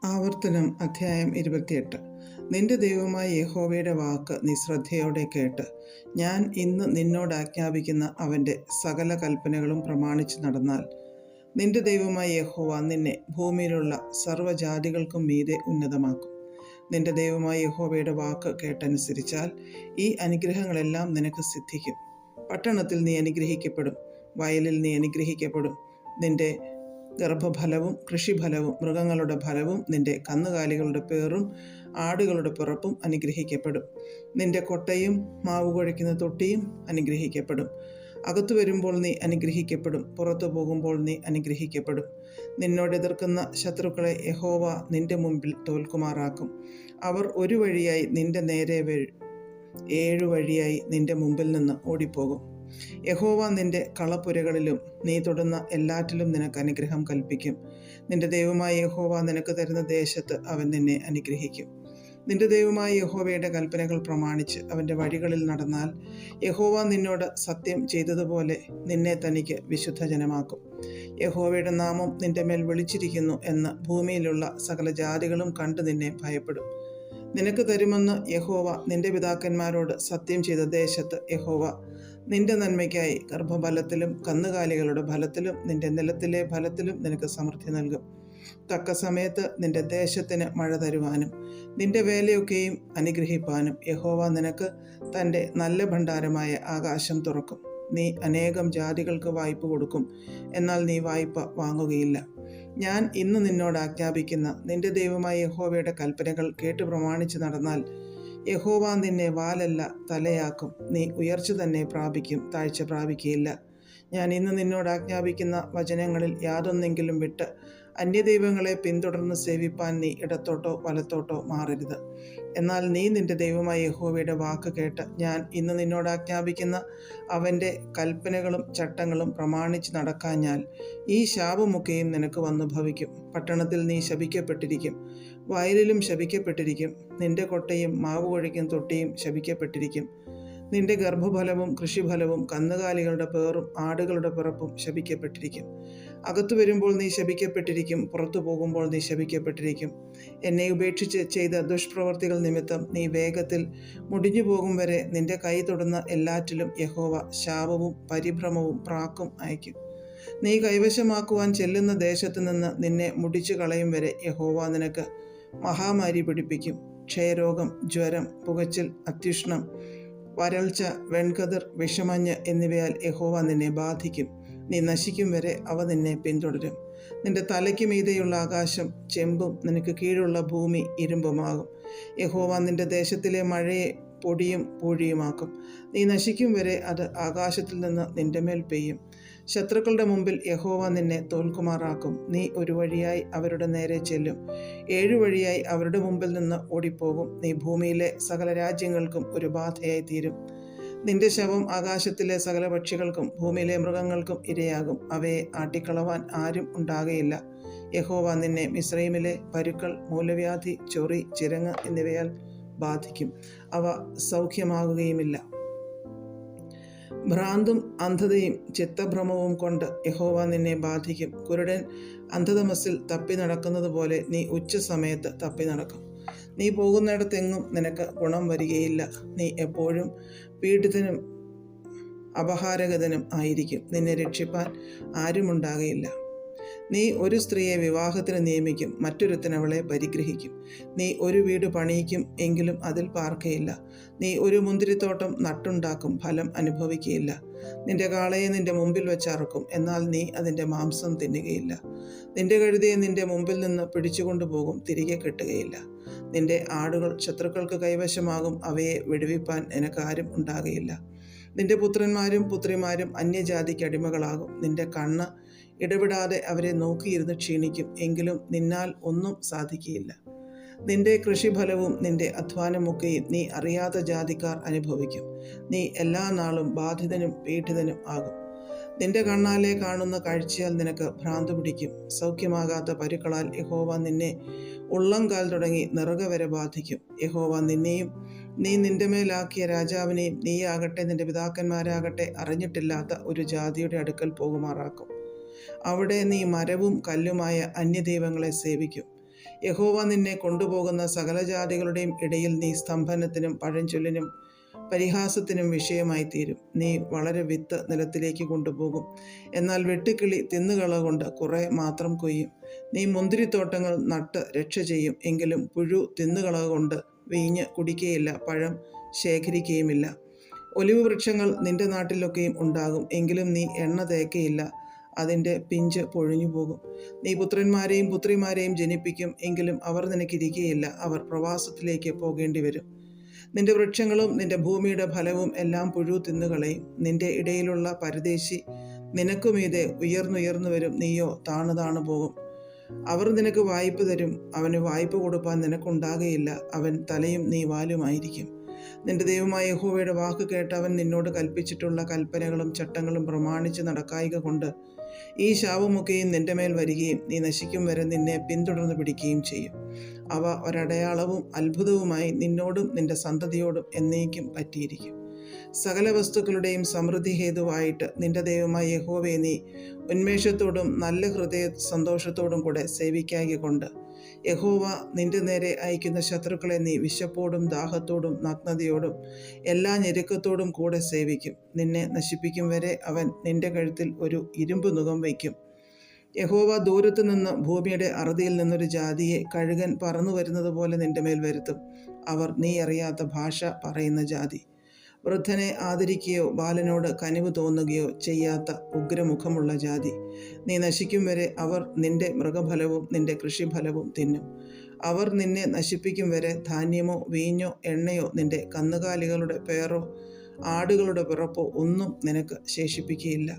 ആവർത്തനം അധ്യായം 28. നിന്റെ ദൈവമായ യഹോവയുടെ വാക്ക് നീ ശ്രദ്ധയോടെ കേട്ട് ഞാൻ ഇന്ന് നിന്നോട് ആജ്ഞാപിക്കുന്ന അവൻ്റെ സകല കൽപ്പനകളും പ്രമാണിച്ചു നടന്നാൽ നിന്റെ ദൈവമായ യഹോവ നിന്നെ ഭൂമിയിലുള്ള സർവ്വജാതികൾക്കും മീതെ ഉന്നതമാക്കും. നിന്റെ ദൈവമായ യഹോവയുടെ വാക്ക് കേട്ടനുസരിച്ചാൽ ഈ അനുഗ്രഹങ്ങളെല്ലാം നിനക്ക് സിദ്ധിക്കും. പട്ടണത്തിൽ നീ അനുഗ്രഹിക്കപ്പെടും, വയലിൽ നീ അനുഗ്രഹിക്കപ്പെടും. നിന്റെ ഗർഭഫലവും കൃഷിഫലവും മൃഗങ്ങളുടെ ഫലവും നിന്റെ കന്നുകാലികളുടെ പേറും ആടുകളുടെ പിറപ്പും അനുഗ്രഹിക്കപ്പെടും. നിന്റെ കൊട്ടയും മാവ് കുഴയ്ക്കുന്ന തൊട്ടിയും അനുഗ്രഹിക്കപ്പെടും. അകത്തു വരുമ്പോൾ നീ അനുഗ്രഹിക്കപ്പെടും, പുറത്തു പോകുമ്പോൾ നീ അനുഗ്രഹിക്കപ്പെടും. നിന്നോട് എതിർക്കുന്ന ശത്രുക്കളെ യഹോവ നിന്റെ മുമ്പിൽ തോൽക്കുമാറാക്കും. അവർ ഒരു വഴിയായി നിന്റെ നേരെ 7 വഴിയായി നിന്റെ മുമ്പിൽ നിന്ന് ഓടിപ്പോകും. യഹോവ നിന്റെ കളപ്പുരകളിലും നീ തൊടുന്ന എല്ലാറ്റിലും നിനക്ക് അനുഗ്രഹം കൽപ്പിക്കും. നിന്റെ ദൈവമായ യഹോവ നിനക്ക് തരുന്ന ദേശത്ത് അവൻ നിന്നെ അനുഗ്രഹിക്കും. നിന്റെ ദൈവമായ യഹോവയുടെ കൽപ്പനകൾ പ്രമാണിച്ച് അവൻ്റെ വഴികളിൽ നടന്നാൽ യഹോവ നിന്നോട് സത്യം ചെയ്തതുപോലെ നിന്നെ തനിക്ക് വിശുദ്ധജനമാക്കും. യഹോവയുടെ നാമം നിന്റെ മേൽ വിളിച്ചിരിക്കുന്നു എന്ന് ഭൂമിയിലുള്ള സകല ജാതികളും കണ്ടു നിന്നെ ഭയപ്പെടും. നിനക്ക് തരുമെന്ന് യഹോവ നിന്റെ പിതാക്കന്മാരോട് സത്യം ചെയ്ത ദേശത്ത് യഹോവ നിന്റെ നന്മയ്ക്കായി ഗർഭഫലത്തിലും കന്നുകാലികളുടെ ഫലത്തിലും നിന്റെ നിലത്തിലെ ഫലത്തിലും നിനക്ക് സമൃദ്ധി നൽകും. തക്ക സമയത്ത് നിന്റെ ദേശത്തിന് മഴ തരുവാനും നിന്റെ വേലയൊക്കെയും അനുഗ്രഹിപ്പാനും യഹോവ നിനക്ക് തൻ്റെ നല്ല ഭണ്ഡാരമായ ആകാശം തുറക്കും. നീ അനേകം ജാതികൾക്ക് വായ്പ കൊടുക്കും, എന്നാൽ നീ വായ്പ വാങ്ങുകയില്ല. ഞാൻ ഇന്ന് നിന്നോട് ആജ്ഞാപിക്കുന്ന നിന്റെ ദൈവമായ യഹോവയുടെ കൽപ്പനകൾ കേട്ട് പ്രമാണിച്ച് നടന്നാൽ യഹോവ നിന്നെ വാലല്ല തലയാക്കും. നീ ഉയർച്ച തന്നെ പ്രാപിക്കും, താഴ്ച പ്രാപിക്കുകയില്ല. ഞാൻ ഇന്ന് നിന്നോട് ആജ്ഞാപിക്കുന്ന വചനങ്ങളിൽ യാതൊന്നെങ്കിലും വിട്ട് അന്യദൈവങ്ങളെ പിന്തുടർന്ന് സേവിപ്പാൻ നീ ഇടത്തോട്ടോ വലത്തോട്ടോ മാറരുത്. എന്നാൽ നീ നിന്റെ ദൈവമായ യഹോവയുടെ വാക്ക് കേട്ട് ഞാൻ ഇന്ന് നിന്നോട് ആജ്ഞാപിക്കുന്ന അവൻ്റെ കൽപ്പനകളും ചട്ടങ്ങളും പ്രമാണിച്ച് നടക്കാഞ്ഞാൽ ഈ ശാപമൊക്കെയും നിനക്ക് വന്നു ഭവിക്കും. പട്ടണത്തിൽ നീ ശപിക്കപ്പെട്ടിരിക്കും, വയലിലും ശപിക്കപ്പെട്ടിരിക്കും. നിന്റെ കൊട്ടയും മാവ് കുഴയ്ക്കും തൊട്ടിയും ശപിക്കപ്പെട്ടിരിക്കും. നിന്റെ ഗർഭഫലവും കൃഷിഫലവും കന്നുകാലികളുടെ പേറും ആടുകളുടെ പിറപ്പും ശപിക്കപ്പെട്ടിരിക്കും. അകത്തു വരുമ്പോൾ നീ ശപിക്കപ്പെട്ടിരിക്കും, പുറത്തു പോകുമ്പോൾ നീ ശപിക്കപ്പെട്ടിരിക്കും. എന്നെ ഉപേക്ഷിച്ച് ചെയ്ത ദുഷ്പ്രവർത്തികൾ നിമിത്തം നീ വേഗത്തിൽ മുടിഞ്ഞു പോകും വരെ നിന്റെ കൈ തൊടുന്ന എല്ലാറ്റിലും യഹോവ ശാപവും പരിഭ്രമവും പ്രാക്കും അയക്കും. നീ കൈവശമാക്കുവാൻ ചെല്ലുന്ന ദേശത്ത് നിന്ന് നിന്നെ മുടിച്ചു കളയും വരെ യഹോവ നിനക്ക് മഹാമാരി പിടിപ്പിക്കും. ക്ഷയരോഗം, ജ്വരം, പുകച്ചിൽ, അത്യുഷ്ണം, വരൾച്ച, വെൺകതിർ, വിഷമഞ്ഞ് എന്നിവയാൽ യഹോവ നിന്നെ ബാധിക്കും. നീ നശിക്കും വരെ അവ നിന്നെ പിന്തുടരും. നിന്റെ തലയ്ക്ക് മീതെയുള്ള ആകാശം ചെമ്പും നിനക്ക് കീഴുള്ള ഭൂമി ഇരുമ്പുമാകും. യഹോവ നിന്റെ ദേശത്തിലെ മഴയെ പൊടിയും പൂഴിയുമാക്കും. നീ നശിക്കും വരെ അത് ആകാശത്തിൽ നിന്ന് നിന്റെ മേൽ പെയ്യും. ശത്രുക്കളുടെ മുമ്പിൽ യഹോവ നിന്നെ തോൽക്കുമാറാക്കും. നീ ഒരു വഴിയായി അവരുടെ നേരെ ചെല്ലും, 7 വഴിയായി അവരുടെ മുമ്പിൽ നിന്ന് ഓടിപ്പോകും. നീ ഭൂമിയിലെ സകല രാജ്യങ്ങൾക്കും ഒരു ബാധയായി തീരും. നിന്റെ ശവം ആകാശത്തിലെ സകല പക്ഷികൾക്കും ഭൂമിയിലെ മൃഗങ്ങൾക്കും ഇരയാകും. അവയെ ആട്ടിക്കളവാൻ ആരും ഉണ്ടാകയില്ല. യഹോവ നിന്നെ മിസ്രയീമിലെ പരുക്കൾ, മൂലവ്യാധി, ചൊറി, ചിരങ്ങ് എന്നിവയാൽ ബാധിക്കും. അവ സൗഖ്യമാകുകയുമില്ല. ഭ്രാന്തും അന്ധതയും ചിത്തഭ്രമവും കൊണ്ട് യഹോവ നിന്നെ ബാധിക്കും. കുരുടൻ അന്ധതമസിൽ തപ്പി നടക്കുന്നത് പോലെ നീ ഉച്ച സമയത്ത് തപ്പി നടക്കും. നീ പോകുന്നിടത്തെങ്ങും നിനക്ക് ഗുണം വരികയില്ല. നീ എപ്പോഴും പീഡിതനും അപഹാരഗതനും ആയിരിക്കും. നിന്നെ രക്ഷിപ്പാൻ ആരുമുണ്ടാകയില്ല. നീ ഒരു സ്ത്രീയെ വിവാഹത്തിന് നിയമിക്കും, മറ്റൊരുത്തൻ അവളെ പരിഗ്രഹിക്കും. നീ ഒരു വീട് പണിയിക്കും, എങ്കിലും അതിൽ പാർക്കയില്ല. നീ ഒരു മുന്തിരിത്തോട്ടം നട്ടുണ്ടാക്കും, ഫലം അനുഭവിക്കുകയില്ല. നിന്റെ കാളയെ നിന്റെ മുമ്പിൽ വെച്ചറക്കും, എന്നാൽ നീ അതിൻ്റെ മാംസം തിന്നുകയില്ല. നിന്റെ കഴുതയെ നിന്റെ മുമ്പിൽ നിന്ന് പിടിച്ചുകൊണ്ടു പോകും, തിരികെ കെട്ടുകയില്ല. നിന്റെ ആടുകൾ ശത്രുക്കൾക്ക് കൈവശമാകും, അവയെ വിടുവിപ്പാൻ നിനക്കാരും ഉണ്ടാകയില്ല. നിന്റെ പുത്രന്മാരും പുത്രിമാരും അന്യജാതിക്ക് അടിമകളാകും. നിന്റെ കണ്ണ് ഇടവിടാതെ അവരെ നോക്കിയിരുന്ന് ക്ഷീണിക്കും, എങ്കിലും നിന്നാൽ ഒന്നും സാധിക്കുകയില്ല. നിന്റെ കൃഷിഫലവും നിന്റെ അധ്വാനമൊക്കെയും നീ അറിയാത്ത ജാതിക്കാർ അനുഭവിക്കും. നീ എല്ലാ നാളും ബാധിതനും പീഡിതനും ആകും. നിന്റെ കണ്ണാലെ കാണുന്ന കാഴ്ചയാൽ നിനക്ക് ഭ്രാന്ത് പിടിക്കും. സൗഖ്യമാകാത്ത പരുക്കളാൽ യഹോവ നിന്നെ ഉള്ളംകാൽ തുടങ്ങി നെറുക വരെ ബാധിക്കും. യഹോവ നിന്നെയും നീ നിന്റെ മേലാക്കിയ രാജാവിനെയും നീയാകട്ടെ നിന്റെ പിതാക്കന്മാരാകട്ടെ അറിഞ്ഞിട്ടില്ലാത്ത ഒരു ജാതിയുടെ അടുക്കൽ പോകുമാറാക്കും. അവിടെ നീ മരവും കല്ലുമായ അന്യദൈവങ്ങളെ സേവിക്കും. യഹോവ നിന്നെ കൊണ്ടുപോകുന്ന സകല ജാതികളുടെയും ഇടയിൽ നീ സ്തംഭനത്തിനും പഴഞ്ചൊല്ലിനും പരിഹാസത്തിനും വിഷയമായി തീരും. നീ വളരെ വിത്ത് നിലത്തിലേക്ക് കൊണ്ടുപോകും, എന്നാൽ വെട്ടുക്കിളി തിന്നുകള കൊണ്ട് കുറെ മാത്രം കൊയ്യും. നീ മുന്തിരിത്തോട്ടങ്ങൾ നട്ട് രക്ഷ ചെയ്യും, എങ്കിലും പുഴു തിന്നുകള കൊണ്ട് വീഞ്ഞ് കുടിക്കുകയില്ല, പഴം ശേഖരിക്കുകയുമില്ല. ഒലിവ് വൃക്ഷങ്ങൾ നിന്റെ നാട്ടിലൊക്കെയും ഉണ്ടാകും, എങ്കിലും നീ എണ്ണ തേക്കയില്ല, അതിൻ്റെ പിഞ്ച് പൊഴിഞ്ഞു പോകും. നീ പുത്രന്മാരെയും പുത്രിമാരെയും ജനിപ്പിക്കും, എങ്കിലും അവർ നിനക്കിരിക്കുകയില്ല, അവർ പ്രവാസത്തിലേക്ക് പോകേണ്ടി വരും. നിന്റെ വൃക്ഷങ്ങളും നിന്റെ ഭൂമിയുടെ ഫലവും എല്ലാം പുഴു തിന്നുകളയും. നിന്റെ ഇടയിലുള്ള പരദേശി നിനക്കുമീതെ ഉയർന്നുയർന്നു വരും, നീയോ താണു താണു പോകും. അവർ നിനക്ക് വായ്പ തരും, അവന് വായ്പ കൊടുപ്പാൻ നിനക്കുണ്ടാകുകയില്ല, അവൻ തലയും നീ വാലുമായിരിക്കും. നിന്റെ ദൈവമായ യഹോവയുടെ വാക്ക് കേട്ട് അവൻ നിന്നോട് കൽപ്പിച്ചിട്ടുള്ള കൽപ്പനകളും ചട്ടങ്ങളും പ്രമാണിച്ച് നടക്കായ്ക കൊണ്ട് ഈ ശാപമൊക്കെയും നിന്റെ മേൽ വരികയും നീ നശിക്കും വരെ നിന്നെ പിന്തുടർന്ന് പിടിക്കുകയും ചെയ്യും. അവ ഒരടയാളവും അത്ഭുതവുമായി നിന്നോടും നിന്റെ സന്തതിയോടും എന്നേക്കും പറ്റിയിരിക്കും. സകല വസ്തുക്കളുടെയും സമൃദ്ധി ഹേതുവായിട്ട് നിന്റെ ദൈവമായ യഹോവയെ നീ ഉന്മേഷത്തോടും നല്ല ഹൃദയ സന്തോഷത്തോടും കൂടെ സേവിക്കായ്ക കൊണ്ട് യഹോവ നിന്റെ നേരെ അയക്കുന്ന ശത്രുക്കളെ നീ വിശപ്പോടും ദാഹത്തോടും നഗ്നതയോടും എല്ലാ ഞെരുക്കത്തോടും കൂടെ സേവിക്കും. നിന്നെ നശിപ്പിക്കും വരെ അവൻ നിന്റെ കഴുത്തിൽ ഒരു ഇരുമ്പ് നുകം വയ്ക്കും. യഹോവ ദൂരത്തു നിന്ന് ഭൂമിയുടെ അറുതിയിൽ നിന്നൊരു ജാതിയെ കഴുകൻ പറന്നു വരുന്നത് പോലെ നിന്റെ മേൽ വരുത്തും. അവർ നീ അറിയാത്ത ഭാഷ പറയുന്ന ജാതി. വൃദ്ധനെ ആദരിക്കുകയോ ബാലനോട് കനിവ് തോന്നുകയോ ചെയ്യാത്ത ഉഗ്രമുഖമുള്ള ജാതി. നീ നശിക്കും വരെ അവർ നിന്റെ മൃഗഫലവും നിന്റെ കൃഷിഫലവും തിന്നും. അവർ നിന്നെ നശിപ്പിക്കും വരെ ധാന്യമോ വീഞ്ഞോ എണ്ണയോ നിന്റെ കന്നുകാലികളുടെ പേറോ ആടുകളുടെ പിറപ്പോ ഒന്നും നിനക്ക് ശേഷിപ്പിക്കുകയില്ല.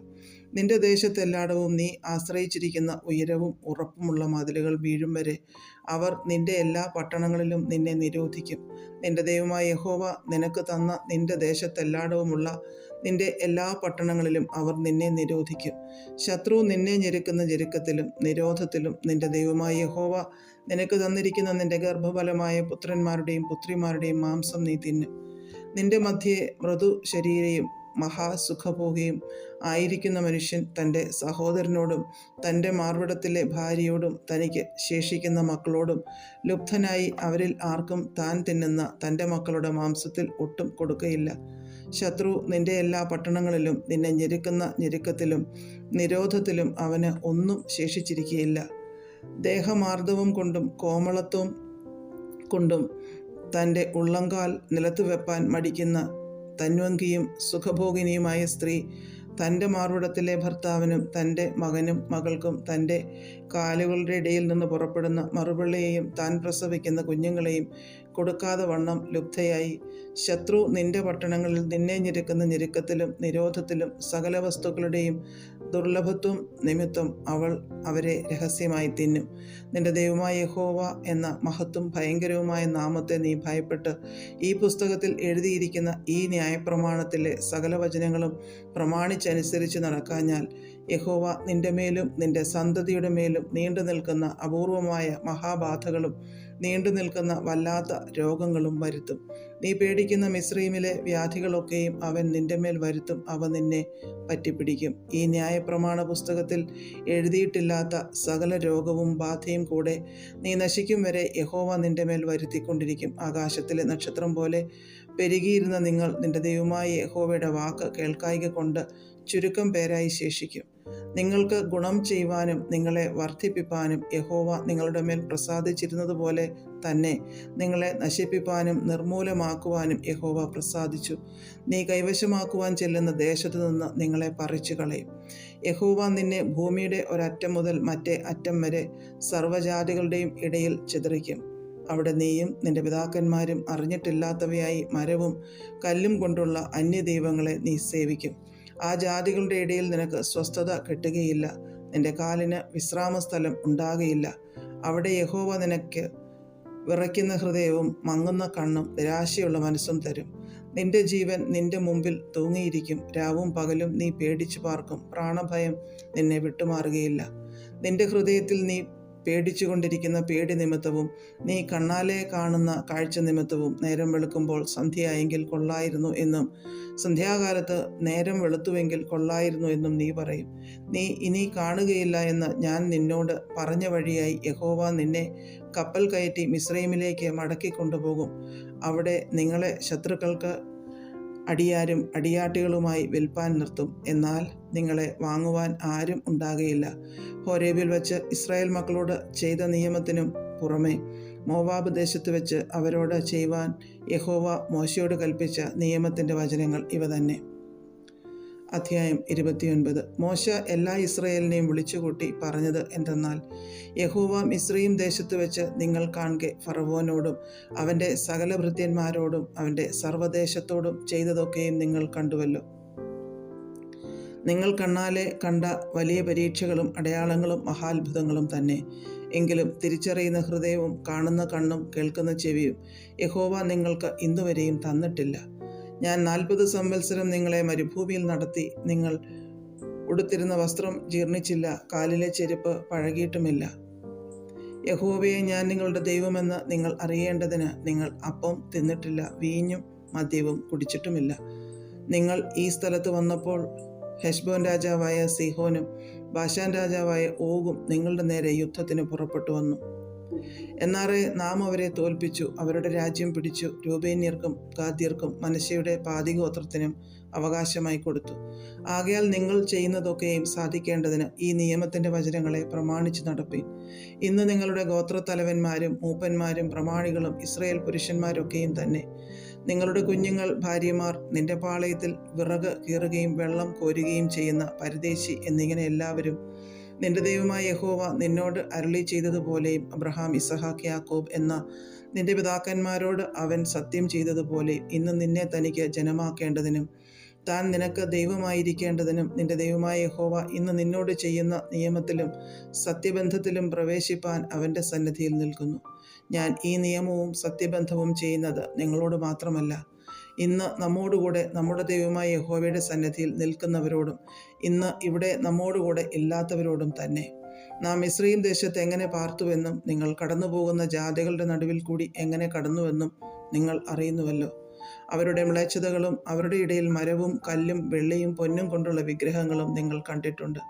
നിന്റെ ദേശത്തെല്ലായിടവും നീ ആശ്രയിച്ചിരിക്കുന്ന ഉയരവും ഉറപ്പുമുള്ള മതിലുകൾ വീഴും വരെ അവർ നിന്റെ എല്ലാ പട്ടണങ്ങളിലും നിന്നെ നിരോധിക്കും. നിന്റെ ദൈവമായ യഹോവ നിനക്ക് തന്ന നിന്റെ ദേശത്തെല്ലായിടവുമുള്ള നിന്റെ എല്ലാ പട്ടണങ്ങളിലും അവർ നിന്നെ നിരോധിക്കും. ശത്രു നിന്നെ ഞെരുക്കുന്ന ഞെരുക്കത്തിലും നിരോധത്തിലും നിന്റെ ദൈവമായ യഹോവ നിനക്ക് തന്നിരിക്കുന്ന നിന്റെ ഗർഭഫലമായ പുത്രന്മാരുടെയും പുത്രിമാരുടെയും മാംസം നീ തിന്നും. നിന്റെ മധ്യേ മൃദു ശരീരയും മഹാസുഖഭോഗിയും ആയിരിക്കുന്ന മനുഷ്യൻ തൻ്റെ സഹോദരനോടും തൻ്റെ മാർവിടത്തിലെ ഭാര്യയോടും തനിക്ക് ശേഷിക്കുന്ന മക്കളോടും ലുബ്ധനായി അവരിൽ ആർക്കും താൻ തിന്നുന്ന തൻ്റെ മക്കളുടെ മാംസത്തിൽ ഒട്ടും കൊടുക്കയില്ല. ശത്രു നിന്റെ എല്ലാ പട്ടണങ്ങളിലും നിന്നെ ഞെരുക്കുന്ന ഞെരുക്കത്തിലും നിരോധത്തിലും അവന് ഒന്നും ശേഷിച്ചിരിക്കുകയില്ല. ദേഹമാർദ്ദവം കൊണ്ടും കോമളത്വം കൊണ്ടും തൻ്റെ ഉള്ളങ്കാൽ നിലത്ത് വെപ്പാൻ മടിക്കുന്ന തന്വങ്കിയും സുഖഭോഗിനിയുമായ സ്ത്രീ തൻ്റെ മാർവിടത്തിലെ ഭർത്താവിനും തൻ്റെ മകനും മകൾക്കും തൻ്റെ കാലുകളുടെ ഇടയിൽ നിന്ന് പുറപ്പെടുന്ന മറുപിള്ളയെയും താൻ പ്രസവിക്കുന്ന കുഞ്ഞുങ്ങളെയും കൊടുക്കാതെ വണ്ണം ലുബ്ധയായി. ശത്രു നിന്റെ പട്ടണങ്ങളിൽ നിന്നെ ഞെരുക്കുന്ന ഞെരുക്കത്തിലും നിരോധത്തിലും സകല വസ്തുക്കളുടെയും ദുർലഭത്വം നിമിത്തം അവൾ അവരെ രഹസ്യമായി തിന്നും. നിന്റെ ദൈവമായ യഹോവ എന്ന മഹത്തും ഭയങ്കരവുമായ നാമത്തെ നീ ഭയപ്പെട്ട് ഈ പുസ്തകത്തിൽ എഴുതിയിരിക്കുന്ന ഈ ന്യായപ്രമാണത്തിലെ സകല വചനങ്ങളും പ്രമാണിച്ചനുസരിച്ച് നടക്കാഞ്ഞാൽ യഹോവ നിന്റെ മേലും നിന്റെ സന്തതിയുടെ മേലും നീണ്ടു നിൽക്കുന്ന അപൂർവമായ മഹാബാധകളും നീണ്ടു നിൽക്കുന്ന വല്ലാത്ത രോഗങ്ങളും വരുത്തും. നീ പേടിക്കുന്ന മിസ്രയീമിലെ വ്യാധികളൊക്കെയും അവൻ നിന്റെ മേൽ വരുത്തും. അവ നിന്നെ പറ്റിപ്പിടിക്കും. ഈ ന്യായപ്രമാണ പുസ്തകത്തിൽ എഴുതിയിട്ടില്ലാത്ത സകല രോഗവും ബാധയും കൂടെ നീ നശിക്കും വരെ യഹോവ നിന്റെ മേൽ വരുത്തിക്കൊണ്ടിരിക്കും. ആകാശത്തിലെ നക്ഷത്രം പോലെ പെരുകിയിരുന്ന നിങ്ങൾ നിന്റെ ദൈവമായ യഹോവയുടെ വാക്ക് കേൾക്കായ്ക കൊണ്ട് ചുരുക്കം പേരായി ശേഷിക്കും. നിങ്ങൾക്ക് ഗുണം ചെയ്യുവാനും നിങ്ങളെ വർദ്ധിപ്പിപ്പാനും യഹോവ നിങ്ങളുടെ മേൽ പ്രസാദിച്ചിരുന്നതുപോലെ തന്നെ നിങ്ങളെ നശിപ്പിപ്പാനും നിർമൂലമാക്കുവാനും യഹോവ പ്രസാദിച്ചു. നീ കൈവശമാക്കുവാൻ ചെല്ലുന്ന ദേശത്തു നിന്ന് നിങ്ങളെ പറിച്ചു കളയും. യഹോവ നിന്നെ ഭൂമിയുടെ ഒരറ്റം മുതൽ മറ്റേ അറ്റം വരെ സർവ്വജാതികളുടെയും ഇടയിൽ ചിതറിക്കും. അവിടെ നീയും നിന്റെ പിതാക്കന്മാരും അറിഞ്ഞിട്ടില്ലാത്തവയായി മരവും കല്ലും കൊണ്ടുള്ള അന്യദൈവങ്ങളെ നീ സേവിക്കും. ആ ജാതികളുടെ ഇടയിൽ നിനക്ക് സ്വസ്ഥത കിട്ടുകയില്ല. നിന്റെ കാലിന് വിശ്രാമസ്ഥലം ഉണ്ടാകുകയില്ല. അവിടെ യഹോവ നിനക്ക് വിറയ്ക്കുന്ന ഹൃദയവും മങ്ങുന്ന കണ്ണും നിരാശയുള്ള മനസ്സും തരും. നിന്റെ ജീവൻ നിന്റെ മുമ്പിൽ തൂങ്ങിയിരിക്കും. രാവും പകലും നീ പേടിച്ചു പാർക്കും. പ്രാണഭയം നിന്നെ വിട്ടുമാറുകയില്ല. നിന്റെ ഹൃദയത്തിൽ നീ പേടിച്ചുകൊണ്ടിരിക്കുന്ന പേടി നിമിത്തവും നീ കണ്ണാലെ കാണുന്ന കാഴ്ച നിമിത്തവും നേരം വെളുക്കുമ്പോൾ സന്ധ്യയായെങ്കിൽ കൊള്ളായിരുന്നു എന്നും സന്ധ്യാകാലത്ത് നേരം വെളുത്തുവെങ്കിൽ കൊള്ളായിരുന്നു എന്നും നീ പറയും. നീ ഇനി കാണുകയില്ല എന്ന് ഞാൻ നിന്നോട് പറഞ്ഞ വഴിയായി യഹോവ നിന്നെ കപ്പൽ കയറ്റി മിസ്രയീമിലേക്ക് മടക്കിക്കൊണ്ടുപോകും. അവിടെ നിങ്ങളെ ശത്രുക്കൾക്ക് അടിയാരും അടിയാട്ടികളുമായി വിൽപ്പാൻ നിർത്തും. എന്നാൽ നിങ്ങളെ വാങ്ങുവാൻ ആരും ഉണ്ടാകുകയില്ല. ഹോരേബിൽ വെച്ച് ഇസ്രായേൽ മക്കളോട് ചെയ്ത നിയമത്തിനും പുറമെ മോവാബ് ദേശത്ത് വെച്ച് അവരോട് ചെയ്യുവാൻ യഹോവ മോശയോട് കൽപ്പിച്ച നിയമത്തിൻ്റെ വചനങ്ങൾ ഇവ തന്നെ. അധ്യായം 29. മോശ എല്ലാ ഇസ്രായേലിനെയും വിളിച്ചുകൂട്ടി പറഞ്ഞത് എന്തെന്നാൽ, യഹോവ മിസ്രയീം ദേശത്ത് വെച്ച് നിങ്ങൾ കാൺകെ ഫറവോനോടും അവൻ്റെ സകല ഭൃത്യന്മാരോടും അവൻ്റെ സർവ്വദേശത്തോടും ചെയ്തതൊക്കെയും നിങ്ങൾ കണ്ടുവല്ലോ. നിങ്ങൾ കണ്ണാലെ കണ്ട വലിയ പരീക്ഷകളും അടയാളങ്ങളും മഹാത്ഭുതങ്ങളും തന്നെ. എങ്കിലും തിരിച്ചറിയുന്ന ഹൃദയവും കാണുന്ന കണ്ണും കേൾക്കുന്ന ചെവിയും യഹോവ നിങ്ങൾക്ക് ഇന്നുവരെയും തന്നിട്ടില്ല. ഞാൻ 40 സംവത്സരം നിങ്ങളെ മരുഭൂമിയിൽ നടത്തി. നിങ്ങൾ ഉടുത്തിരുന്ന വസ്ത്രം ജീർണിച്ചില്ല, കാലിലെ ചെരുപ്പ് പഴകിയിട്ടുമില്ല. യഹോവയെ ഞാൻ നിങ്ങളുടെ ദൈവമെന്ന് നിങ്ങൾ അറിയേണ്ടതിന് നിങ്ങൾ അപ്പം തിന്നിട്ടില്ല, വീഞ്ഞും മദ്യവും കുടിച്ചിട്ടുമില്ല. നിങ്ങൾ ഈ സ്ഥലത്ത് വന്നപ്പോൾ ഹെശ്ബോൻ രാജാവായ സീഹോനും ബാശാൻ രാജാവായ ഓഗും നിങ്ങളുടെ നേരെ യുദ്ധത്തിന് പുറപ്പെട്ടു വന്നു. എന്നാറെ നാം അവരെ തോൽപ്പിച്ചു, അവരുടെ രാജ്യം പിടിച്ചു. രൂബേന്യർക്കും ഗാദ്യർക്കും മനശ്ശെയുടെ പാതിഗോത്രത്തിനും അവകാശമായി കൊടുത്തു. ആകയാൽ നിങ്ങൾ ചെയ്യുന്നതൊക്കെയും സാധിക്കേണ്ടതിന് ഈ നിയമത്തിൻ്റെ വചനങ്ങളെ പ്രമാണിച്ചു നടപ്പീൻ. ഇന്ന് നിങ്ങളുടെ ഗോത്രത്തലവന്മാരും മൂപ്പന്മാരും പ്രമാണികളും ഇസ്രായേൽ പുരുഷന്മാരൊക്കെയും തന്നെ. നിങ്ങളുടെ കുഞ്ഞുങ്ങൾ, ഭാര്യമാർ, നിന്റെ പാളയത്തിൽ വിറക് കീറുകയും വെള്ളം കോരുകയും ചെയ്യുന്ന പരദേശി എന്നിങ്ങനെ എല്ലാവരും നിന്റെ ദൈവമായ യഹോവ നിന്നോട് അരുളി ചെയ്തതുപോലെയും അബ്രഹാം, ഇസഹാക്ക്, യാക്കോബ് എന്ന നിന്റെ പിതാക്കന്മാരോട് അവൻ സത്യം ചെയ്തതുപോലെയും ഇന്ന് നിന്നെ തനിക്ക് ജനമാക്കേണ്ടതിനും താൻ നിനക്ക് ദൈവമായിരിക്കേണ്ടതിനും നിന്റെ ദൈവമായ യഹോവ ഇന്ന് നിന്നോട് ചെയ്യുന്ന നിയമത്തിലും സത്യബന്ധത്തിലും പ്രവേശിപ്പാൻ അവൻ്റെ സന്നിധിയിൽ നിൽക്കുന്നു. ഞാൻ ഈ നിയമവും സത്യബന്ധവും ചെയ്യുന്നത് നിങ്ങളോട് മാത്രമല്ല, ഇന്ന് നമ്മോടുകൂടെ നമ്മുടെ ദൈവമായ യഹോവയുടെ സന്നിധിയിൽ നിൽക്കുന്നവരോടും ഇന്ന് ഇവിടെ നമ്മോടുകൂടെ ഇല്ലാത്തവരോടും തന്നെ. നാം മിസ്രയീം ദേശത്ത് എങ്ങനെ പാർത്തുവെന്നും നിങ്ങൾ കടന്നുപോകുന്ന ജാതികളുടെ നടുവിൽ കൂടി എങ്ങനെ കടന്നുവെന്നും നിങ്ങൾ അറിയുന്നുവല്ലോ. അവരുടെ മ്ലേച്ഛതകളും അവരുടെ ഇടയിൽ മരവും കല്ലും വെള്ളിയും പൊന്നും കൊണ്ടുള്ള വിഗ്രഹങ്ങളും നിങ്ങൾ കണ്ടിട്ടുണ്ട്.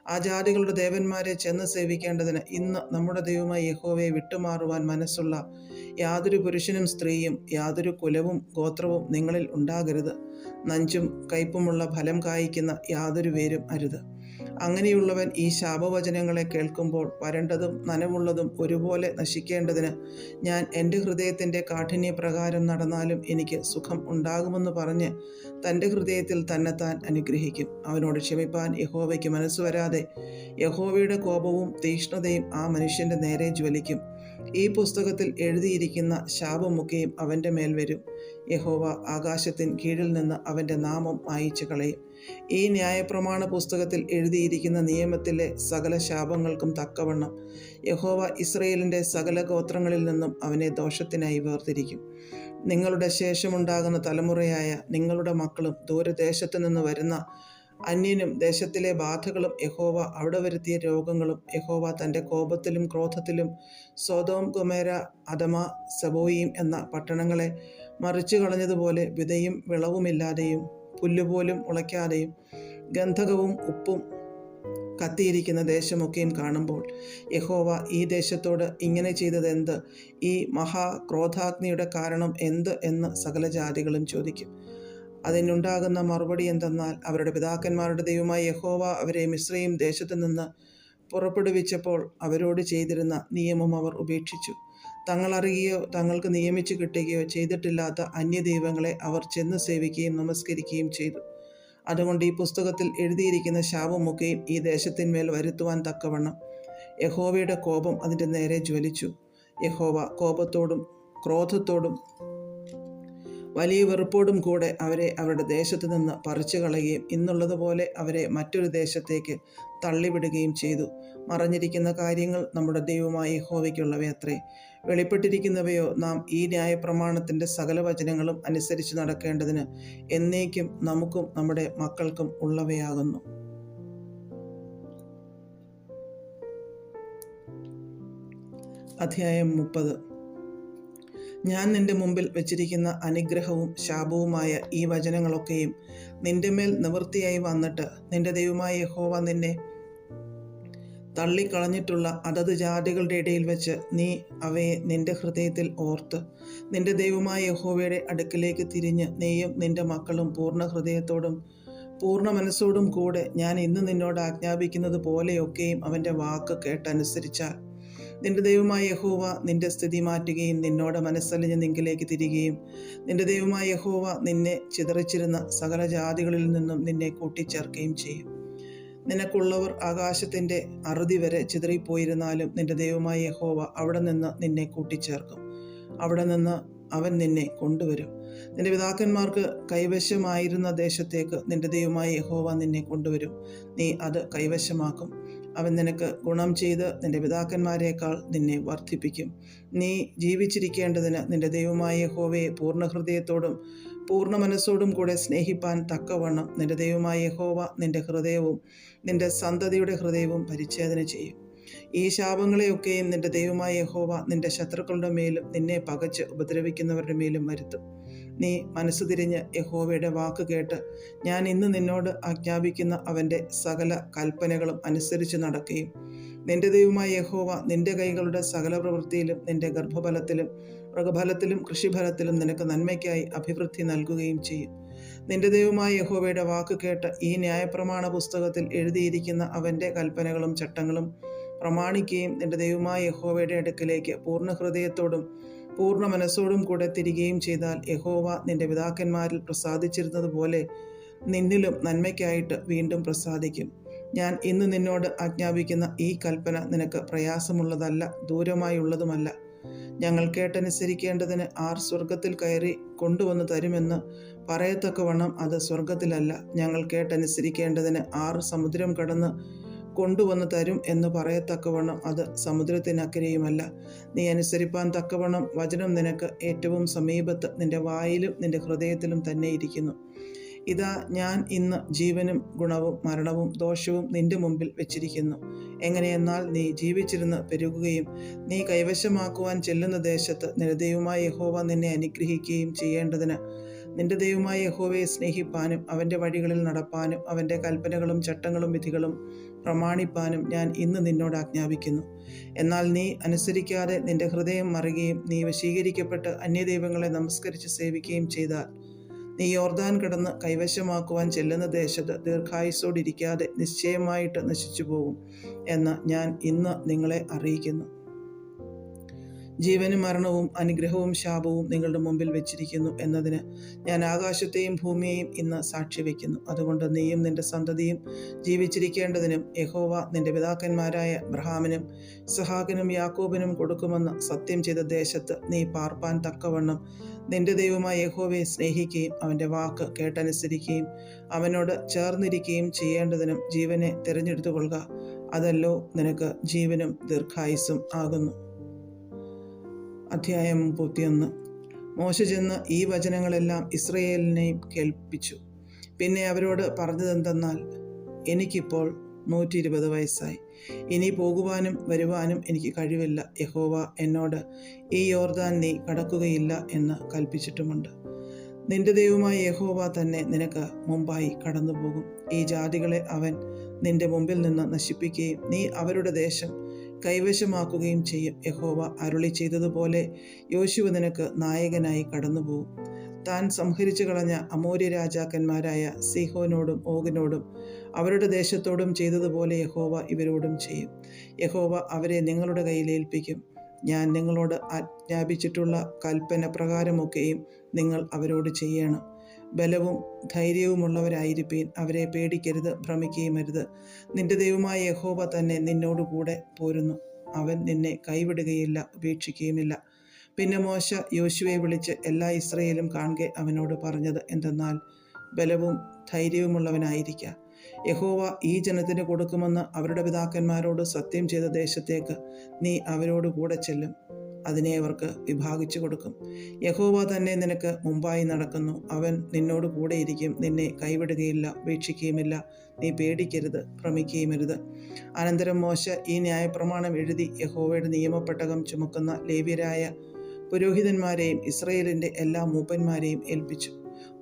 ആ ജാതികളുടെ ദേവന്മാരെ ചെന്ന് സേവിക്കേണ്ടതിന് ഇന്ന് നമ്മുടെ ദൈവമായ യഹോവയെ വിട്ടുമാറുവാൻ മനസ്സുള്ള യാതൊരു പുരുഷനും സ്ത്രീയും യാതൊരു കുലവും ഗോത്രവും നിങ്ങളിൽ ഉണ്ടാകരുത്. നഞ്ചും കയ്പുമുള്ള ഫലം കായ്ക്കുന്ന യാതൊരു വേരും അരുത്. അങ്ങനെയുള്ളവൻ ഈ ശാപവചനങ്ങളെ കേൾക്കുമ്പോൾ വരണ്ടതും നനവുള്ളതും ഒരുപോലെ നശിക്കേണ്ടതിന് ഞാൻ എൻ്റെ ഹൃദയത്തിൻ്റെ കാഠിന്യപ്രകാരം നടന്നാലും എനിക്ക് സുഖം ഉണ്ടാകുമെന്ന് പറഞ്ഞ് തൻ്റെ ഹൃദയത്തിൽ തന്നെത്താൻ അനുഗ്രഹിക്കും. അവനോട് ക്ഷമിപ്പാൻ യഹോവയ്ക്ക് മനസ്സ് വരാതെ യഹോവയുടെ കോപവും തീക്ഷ്ണതയും ആ മനുഷ്യൻ്റെ നേരെ ജ്വലിക്കും. ഈ പുസ്തകത്തിൽ എഴുതിയിരിക്കുന്ന ശാപമൊക്കെയും അവൻ്റെ മേൽ വരും. യഹോവ ആകാശത്തിന് കീഴിൽ നിന്ന് അവൻ്റെ നാമം മായിച്ചു കളയും. ഈ ന്യായപ്രമാണ പുസ്തകത്തിൽ എഴുതിയിരിക്കുന്ന നിയമത്തിലെ സകല ശാപങ്ങൾക്കും തക്കവണ്ണം യഹോവ ഇസ്രായേലിൻ്റെ സകല ഗോത്രങ്ങളിൽ നിന്നും അവനെ ദോഷത്തിനായി വേർതിരിക്കും. നിങ്ങളുടെ ശേഷമുണ്ടാകുന്ന തലമുറയായ നിങ്ങളുടെ മക്കളും ദൂരദേശത്തു നിന്ന് വരുന്ന അന്യനും ദേശത്തിലെ ബാധകളും യഹോവ അവിടെ വരുത്തിയ രോഗങ്ങളും യഹോവ തൻ്റെ കോപത്തിലും ക്രോധത്തിലും സൊദോം, ഗൊമോര, അദമ, സെബോയീം എന്ന പട്ടണങ്ങളെ മറിച്ചു കളഞ്ഞതുപോലെ വിതയും വിളവുമില്ലാതെയും പുല്ലുപോലും മുളയ്ക്കാതെയും ഗന്ധകവും ഉപ്പും കത്തിയിരിക്കുന്ന ദേശമൊക്കെയും കാണുമ്പോൾ യഹോവ ഈ ദേശത്തോട് ഇങ്ങനെ ചെയ്തതെന്ത്, ഈ മഹാക്രോധാഗ്നിയുടെ കാരണം എന്ത് എന്ന് സകല ജാതികളും ചോദിക്കും. അതിനുണ്ടാകുന്ന മറുപടി എന്തെന്നാൽ, അവരുടെ പിതാക്കന്മാരുടെ ദൈവമായ യഹോവ അവരെ മിസ്രയീം ദേശത്തു നിന്ന് പുറപ്പെടുവിച്ചപ്പോൾ അവരോട് ചെയ്തിരുന്ന നിയമം അവർ ഉപേക്ഷിച്ചു. തങ്ങൾ അറിയുകയോ തങ്ങൾക്ക് നിയമിച്ചു കിട്ടുകയോ ചെയ്തിട്ടില്ലാത്ത അന്യദൈവങ്ങളെ അവർ ചെന്ന് സേവിക്കുകയും നമസ്കരിക്കുകയും ചെയ്തു. അതുകൊണ്ട് ഈ പുസ്തകത്തിൽ എഴുതിയിരിക്കുന്ന ശാപമൊക്കെയും ഈ ദേശത്തിന്മേൽ വരുത്തുവാൻ തക്കവണ്ണം യഹോവയുടെ കോപം അതിൻ്റെ നേരെ ജ്വലിച്ചു. യഹോവ കോപത്തോടും ക്രോധത്തോടും വലിയ വെറുപ്പോടും കൂടെ അവരെ അവരുടെ ദേശത്തു നിന്ന് പറിച്ചു കളയുകയും ഇന്നുള്ളതുപോലെ അവരെ മറ്റൊരു ദേശത്തേക്ക് തള്ളിവിടുകയും ചെയ്തു. മറഞ്ഞിരിക്കുന്ന കാര്യങ്ങൾ നമ്മുടെ ദൈവമായ യഹോവയ്ക്കുള്ളവയത്രേ. വെളിപ്പെട്ടിരിക്കുന്നവയോ നാം ഈ ന്യായപ്രമാണത്തിൻ്റെ സകല വചനങ്ങളും അനുസരിച്ച് നടക്കേണ്ടതിന് എന്നേക്കും നമുക്കും നമ്മുടെ മക്കൾക്കും ഉള്ളവയാകുന്നു. അധ്യായം 30. ഞാൻ നിന്റെ മുമ്പിൽ വച്ചിരിക്കുന്ന അനുഗ്രഹവും ശാപവുമായ ഈ വചനങ്ങളൊക്കെയും നിന്റെ മേൽ നിവൃത്തിയായി വന്നിട്ട് നിന്റെ ദൈവമായ യഹോവ നിന്നെ തള്ളിക്കളഞ്ഞിട്ടുള്ള അതത് ജാതികളുടെ ഇടയിൽ വെച്ച് നീ അവയെ നിന്റെ ഹൃദയത്തിൽ ഓർത്ത് നിന്റെ ദൈവമായ യഹോവയുടെ അടുക്കിലേക്ക് തിരിഞ്ഞ് നീയും നിന്റെ മക്കളും പൂർണ്ണ ഹൃദയത്തോടും പൂർണ്ണ മനസ്സോടും കൂടെ ഞാൻ ഇന്ന് നിന്നോട് ആജ്ഞാപിക്കുന്നത് പോലെയൊക്കെയും അവൻ്റെ വാക്ക് കേട്ടനുസരിച്ചാൽ നിന്റെ ദൈവമായ യഹോവ നിന്റെ സ്ഥിതി മാറ്റുകയും നിന്നോട് മനസ്സലിഞ്ഞ് നിങ്കിലേക്ക് തിരികെയും നിന്റെ ദൈവമായ യഹോവ നിന്നെ ചിതറിച്ചിരുന്ന സകല ജാതികളിൽ നിന്നും നിന്നെ കൂട്ടിച്ചേർക്കുകയും ചെയ്യും. നിനക്കുള്ളവർ ആകാശത്തിൻ്റെ അറുതി വരെ ചിതറിപ്പോയിരുന്നാലും നിന്റെ ദൈവമായ യഹോവ അവിടെ നിന്ന് നിന്നെ കൂട്ടിച്ചേർക്കും. അവിടെ നിന്ന് അവൻ നിന്നെ കൊണ്ടുവരും. നിന്റെ പിതാക്കന്മാർക്ക് കൈവശമായിരുന്ന ദേശത്തേക്ക് നിന്റെ ദൈവമായ യഹോവ നിന്നെ കൊണ്ടുവരും. നീ അത് കൈവശമാക്കും. അവൻ നിനക്ക് ഗുണം ചെയ്ത് നിന്റെ പിതാക്കന്മാരെക്കാൾ നിന്നെ വർദ്ധിപ്പിക്കും. നീ ജീവിച്ചിരിക്കേണ്ടതിന് നിന്റെ ദൈവമായ യഹോവയെ പൂർണ്ണ ഹൃദയത്തോടും പൂർണ്ണ മനസ്സോടും കൂടെ സ്നേഹിപ്പാൻ തക്കവണ്ണം നിന്റെ ദൈവമായ യഹോവ നിന്റെ ഹൃദയവും നിന്റെ സന്തതിയുടെ ഹൃദയവും പരിച്ഛേദന ചെയ്യും. ഈ ശാപങ്ങളെയൊക്കെയും നിന്റെ ദൈവമായ യഹോവ നിന്റെ ശത്രുക്കളുടെ മേലും നിന്നെ പകച്ച് ഉപദ്രവിക്കുന്നവരുടെ മേലും വരുത്തും. നീ മനസ്സു തിരിഞ്ഞ് യഹോവയുടെ വാക്ക് കേട്ട് ഞാൻ ഇന്ന് നിന്നോട് ആജ്ഞാപിക്കുന്ന അവൻ്റെ സകല കൽപ്പനകളും അനുസരിച്ച് നടക്കുകയും നിന്റെ ദൈവമായ യഹോവ നിന്റെ കൈകളുടെ സകല പ്രവൃത്തിയിലും നിന്റെ ഗർഭഫലത്തിലും മൃഗഫലത്തിലും കൃഷിഫലത്തിലും നിനക്ക് നന്മയ്ക്കായി അഭിവൃദ്ധി നൽകുകയും ചെയ്യും. നിന്റെ ദൈവമായ യഹോവയുടെ വാക്ക് കേട്ട് ഈ ന്യായപ്രമാണ പുസ്തകത്തിൽ എഴുതിയിരിക്കുന്ന അവൻ്റെ കൽപ്പനകളും ചട്ടങ്ങളും പ്രമാണിക്കുകയും നിന്റെ ദൈവമായ യഹോവയുടെ അടുക്കലേക്ക് പൂർണ്ണ ഹൃദയത്തോടും പൂർണ്ണ മനസ്സോടും കൂടെ തിരികെയും ചെയ്താൽ യഹോവ നിന്റെ പിതാക്കന്മാരിൽ പ്രസാദിച്ചിരുന്നത് പോലെ നിന്നിലും നന്മയ്ക്കായിട്ട് വീണ്ടും പ്രസാദിക്കും. ഞാൻ ഇന്ന് നിന്നോട് ആജ്ഞാപിക്കുന്ന ഈ കൽപ്പന നിനക്ക് പ്രയാസമുള്ളതല്ല, ദൂരമായുള്ളതുമല്ല. ഞങ്ങൾ കേട്ടനുസരിക്കേണ്ടതിന് ആർ സ്വർഗത്തിൽ കയറി കൊണ്ടുവന്ന് തരുമെന്ന് പറയത്തക്കവണ്ണം അത് സ്വർഗത്തിലല്ല. ഞങ്ങൾ കേട്ടനുസരിക്കേണ്ടതിന് ആർ സമുദ്രം കടന്ന് കൊണ്ടുവന്ന് തരും എന്ന് പറയത്തക്കവണ്ണം അത് സമുദ്രത്തിനക്കരെയുമല്ല. നീ അനുസരിപ്പാൻ തക്കവണ്ണം വചനം നിനക്ക് ഏറ്റവും സമീപത്ത് നിന്റെ വായിലും നിന്റെ ഹൃദയത്തിലും തന്നെ ഇരിക്കുന്നു. ഇതാ ഞാൻ ഇന്ന് ജീവനും ഗുണവും മരണവും ദോഷവും നിന്റെ മുമ്പിൽ വെച്ചിരിക്കുന്നു. എങ്ങനെയെന്നാൽ നീ ജീവിച്ചിരുന്ന് പെരുകുകയും നീ കൈവശമാക്കുവാൻ ചെല്ലുന്ന ദേശത്ത് നിന്റെ ദൈവമായ യഹോവ നിന്നെ അനുഗ്രഹിക്കുകയും ചെയ്യേണ്ടതിന് നിന്റെ ദൈവമായ യഹോവയെ സ്നേഹിപ്പാനും അവൻ്റെ വഴികളിൽ നടപ്പാനും അവൻ്റെ കൽപ്പനകളും ചട്ടങ്ങളും വിധികളും പ്രമാണിപ്പാനും ഞാൻ ഇന്ന് നിന്നോട് ആജ്ഞാപിക്കുന്നു. എന്നാൽ നീ അനുസരിക്കാതെ നിന്റെ ഹൃദയം മറുകയും നീ വശീകരിക്കപ്പെട്ട് അന്യദൈവങ്ങളെ നമസ്കരിച്ച് സേവിക്കുകയും ചെയ്താൽ നീ യോർദാൻ കടന്ന് കൈവശമാക്കുവാൻ ചെല്ലുന്ന ദേശത്ത് ദീർഘായുസ്സോടിരിക്കാതെ നിശ്ചയമായിട്ട് നശിച്ചു പോകും എന്ന് ഞാൻ ഇന്ന് നിങ്ങളെ അറിയിക്കുന്നു. ജീവനും മരണവും അനുഗ്രഹവും ശാപവും നിങ്ങളുടെ മുമ്പിൽ വെച്ചിരിക്കുന്നു എന്നതിന് ഞാൻ ആകാശത്തെയും ഭൂമിയെയും ഇന്ന് സാക്ഷി വയ്ക്കുന്നു. അതുകൊണ്ട് നീയും നിന്റെ സന്തതിയും ജീവിച്ചിരിക്കേണ്ടതിനും യഹോവ നിന്റെ പിതാക്കന്മാരായ അബ്രഹാമിനും ഇസ്ഹാക്കിനും യാക്കോബിനും കൊടുക്കുമെന്ന് സത്യം ചെയ്ത ദേശത്ത് നീ പാർപ്പാൻ തക്കവണ്ണം നിന്റെ ദൈവമായ യഹോവയെ സ്നേഹിക്കുകയും അവൻ്റെ വാക്ക് കേട്ടനുസരിക്കുകയും അവനോട് ചേർന്നിരിക്കുകയും ചെയ്യേണ്ടതിനും ജീവനെ തിരഞ്ഞെടുത്തുകൊള്ളുക. അതല്ലോ നിനക്ക് ജീവനും ദീർഘായുസ്സും ആകുന്നു. അധ്യായം 31. മോശ ചെന്ന് ഈ വചനങ്ങളെല്ലാം ഇസ്രയേലിനെയും കേൾപ്പിച്ചു. പിന്നെ അവരോട് പറഞ്ഞതെന്തെന്നാൽ, എനിക്കിപ്പോൾ 120 വയസ്സായി. ഇനി പോകുവാനും വരുവാനും എനിക്ക് കഴിവില്ല. യഹോവ എന്നോട് ഈ യോർദാൻ നീ കടക്കുകയില്ല എന്ന് കൽപ്പിച്ചിട്ടുമുണ്ട്. നിന്റെ ദൈവമായ യഹോവ തന്നെ നിനക്ക് മുമ്പായി കടന്നുപോകും. ഈ ജാതികളെ അവൻ നിന്റെ മുമ്പിൽ നിന്ന് നശിപ്പിക്കുകയും നീ അവരുടെ ദേശം കൈവശമാക്കുകയും ചെയ്യും. യഹോവ അരുളി ചെയ്തതുപോലെ യോശുവ നിനക്ക് നായകനായി കടന്നുപോകും. താൻ സംഹരിച്ചു കളഞ്ഞ അമോര്യ രാജാക്കന്മാരായ സീഹോനോടും ഓഗിനോടും അവരുടെ ദേശത്തോടും ചെയ്തതുപോലെ യഹോവ ഇവരോടും ചെയ്യും. യഹോവ അവരെ നിങ്ങളുടെ കയ്യിൽ ഏൽപ്പിക്കും. ഞാൻ നിങ്ങളോട് ആജ്ഞാപിച്ചിട്ടുള്ള കൽപ്പന പ്രകാരമൊക്കെയും നിങ്ങൾ അവരോട് ചെയ്യണം. ബലവും ധൈര്യവുമുള്ളവരായിരിപ്പീൻ. അവരെ പേടിക്കരുത്, ഭ്രമിക്കുകയുമരുത്. നിന്റെ ദൈവമായ യഹോവ തന്നെ നിന്നോടുകൂടെ പോരുന്നു. അവൻ നിന്നെ കൈവിടുകയില്ല, ഉപേക്ഷിക്കുകയുമില്ല. പിന്നെ മോശ യോശുവയെ വിളിച്ച് എല്ലാ ഇസ്രായേലും കാണുക അവനോട് പറഞ്ഞത് എന്തെന്നാൽ, ബലവും ധൈര്യവുമുള്ളവനായിരിക്ക. യഹോവ ഈ ജനത്തിന് കൊടുക്കുമെന്ന് അവരുടെ പിതാക്കന്മാരോട് സത്യം ചെയ്ത ദേശത്തേക്ക് നീ അവരോട് കൂടെ ചെല്ലും. അതിനെ അവർക്ക് വിഭാഗിച്ചു കൊടുക്കും. യഹോവ തന്നെ നിനക്ക് മുമ്പായി നടക്കുന്നു. അവൻ നിന്നോട് കൂടെയിരിക്കും. നിന്നെ കൈവിടുകയില്ല, ഉപേക്ഷിക്കുകയുമില്ല. നീ പേടിക്കരുത്, ഭ്രമിക്കുകയുമരുത്. അനന്തരം മോശ ഈ ന്യായപ്രമാണം എഴുതി യഹോവയുടെ നിയമപ്പെട്ടകം ചുമക്കുന്ന ലേവ്യരായ പുരോഹിതന്മാരെയും ഇസ്രായേലിൻ്റെ എല്ലാ മൂപ്പന്മാരെയും ഏൽപ്പിച്ചു.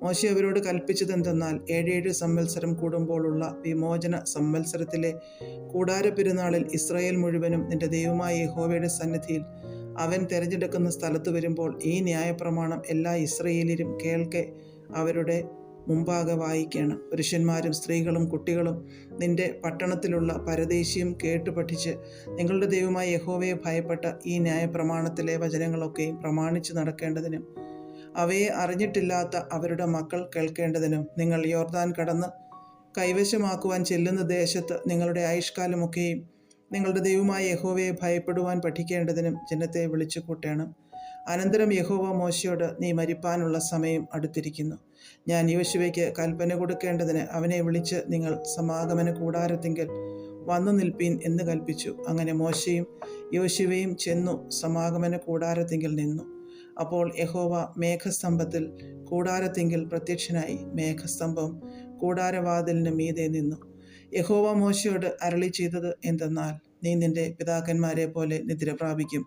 മോശ അവരോട് കൽപ്പിച്ചതെന്തെന്നാൽ, 7 സംവത്സരം കൂടുമ്പോഴുള്ള വിമോചന സംവത്സരത്തിലെ കൂടാര പെരുന്നാളിൽ ഇസ്രായേൽ മുഴുവനും നിന്റെ ദൈവമായ യഹോവയുടെ സന്നിധിയിൽ അവൻ തിരഞ്ഞെടുക്കുന്ന സ്ഥലത്ത് വരുമ്പോൾ ഈ ന്യായപ്രമാണം എല്ലാ ഇസ്രായേലിലും കേൾക്കെ അവരുടെ മുമ്പാകെ വായിക്കണം. പുരുഷന്മാരും സ്ത്രീകളും കുട്ടികളും നിന്റെ പട്ടണത്തിലുള്ള പരദേശിയും കേട്ടു പഠിച്ച് നിങ്ങളുടെ ദൈവമായ യഹോവയെ ഭയപ്പെട്ട ഈ ന്യായപ്രമാണത്തിലെ വചനങ്ങളൊക്കെയും പ്രമാണിച്ച് നടക്കേണ്ടതിനും അവയെ അറിഞ്ഞിട്ടില്ലാത്ത അവരുടെ മക്കൾ കേൾക്കേണ്ടതിനും നിങ്ങൾ യോർദാൻ കടന്ന് കൈവശമാക്കുവാൻ ചെല്ലുന്ന ദേശത്ത് നിങ്ങളുടെ ആയുഷ്കാലമൊക്കെയും നിങ്ങളുടെ ദൈവമായ യഹോവയെ ഭയപ്പെടുവാൻ പഠിക്കേണ്ടതിനും ജനത്തെ വിളിച്ചു കൂട്ടണം. അനന്തരം യഹോവ മോശയോട്, നീ മരിപ്പാനുള്ള സമയം അടുത്തിരിക്കുന്നു. ഞാൻ യോശുവയ്ക്ക് കൽപ്പന കൊടുക്കേണ്ടതിന് അവനെ വിളിച്ച് നിങ്ങൾ സമാഗമന കൂടാരത്തിങ്കൽ വന്നു നിൽപ്പീൻ എന്ന് കൽപ്പിച്ചു. അങ്ങനെ മോശയും യോശുവയും ചെന്നു സമാഗമന കൂടാരത്തിങ്കൽ നിന്നു. അപ്പോൾ യഹോവ മേഘസ്തംഭത്തിൽ കൂടാരത്തിങ്കൽ പ്രത്യക്ഷനായി. മേഘസ്തംഭം കൂടാരവാതിലിന് മീതെ നിന്നു. യഹോവ മോശയോട് അരുളി ചെയ്തത് എന്തെന്നാൽ, നീ നിന്റെ പിതാക്കന്മാരെ പോലെ നിദ്ര പ്രാപിക്കും.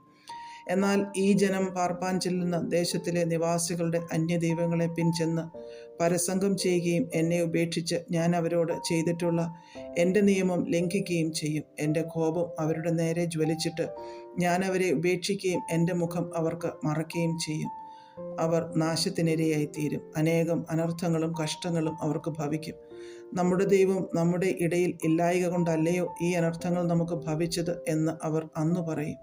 എന്നാൽ ഈ ജനം പാർപ്പാൻ ചെല്ലുന്ന ദേശത്തിലെ നിവാസികളുടെ അന്യദൈവങ്ങളെ പിൻചെന്ന് പരസംഗം ചെയ്യുകയും എന്നെ ഉപേക്ഷിച്ച് ഞാൻ അവരോട് ചെയ്തിട്ടുള്ള എൻ്റെ നിയമം ലംഘിക്കുകയും ചെയ്യും. എൻ്റെ കോപം അവരുടെ നേരെ ജ്വലിച്ചിട്ട് ഞാൻ അവരെ ഉപേക്ഷിക്കുകയും എൻ്റെ മുഖം അവർക്ക് മറയ്ക്കുകയും ചെയ്യും. അവർ നാശത്തിനിരയായിത്തീരും. അനേകം അനർത്ഥങ്ങളും കഷ്ടങ്ങളും അവർക്ക് ഭവിക്കും. നമ്മുടെ ദൈവം നമ്മുടെ ഇടയിൽ ഇല്ലായ്ക കൊണ്ടല്ലയോ ഈ അനർത്ഥങ്ങൾ നമുക്ക് ഭവിച്ചത് എന്ന് അവർ അന്ന് പറയും.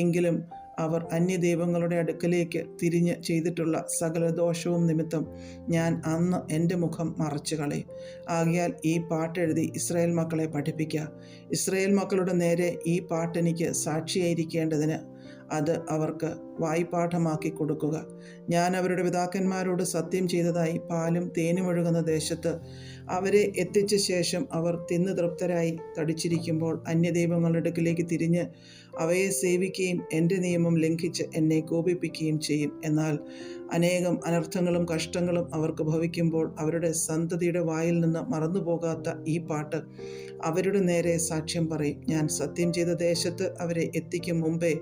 എങ്കിലും അവർ അന്യദൈവങ്ങളുടെ അടുക്കലേക്ക് തിരിഞ്ഞ് ചെയ്തിട്ടുള്ള സകല ദോഷവും നിമിത്തം ഞാൻ അന്ന് എൻ്റെ മുഖം മറച്ചു കളയും. ആകയാൽ ഈ പാട്ടെഴുതി ഇസ്രായേൽ മക്കളെ പഠിപ്പിക്കുക. ഇസ്രായേൽ മക്കളുടെ നേരെ ഈ പാട്ടെനിക്ക് സാക്ഷിയായിരിക്കേണ്ടതിന് അത് അവർക്ക് വായ്പാഠമാക്കി കൊടുക്കുക. ഞാൻ അവരുടെ പിതാക്കന്മാരോട് സത്യം ചെയ്തതായി പാലും തേനും ഒഴുകുന്ന ദേശത്ത് അവരെ എത്തിച്ച ശേഷം അവർ തിന്ന് തൃപ്തരായി തടിച്ചിരിക്കുമ്പോൾ അന്യദൈവങ്ങളുടെ അടുക്കിലേക്ക് തിരിഞ്ഞ് അവയെ സേവിക്കുകയും എൻ്റെ നിയമം ലംഘിച്ച് എന്നെ കോപിപ്പിക്കുകയും ചെയ്യും. എന്നാൽ അനേകം അനർത്ഥങ്ങളും കഷ്ടങ്ങളും അവർക്ക് ഭവിക്കുമ്പോൾ അവരുടെ സന്തതിയുടെ വായിൽ നിന്ന് മറന്നുപോകാത്ത ഈ പാട്ട് അവരുടെ നേരെ സാക്ഷ്യം പറയും. ഞാൻ സത്യം ചെയ്ത ദേശത്ത് അവരെ എത്തിക്കും മുമ്പേ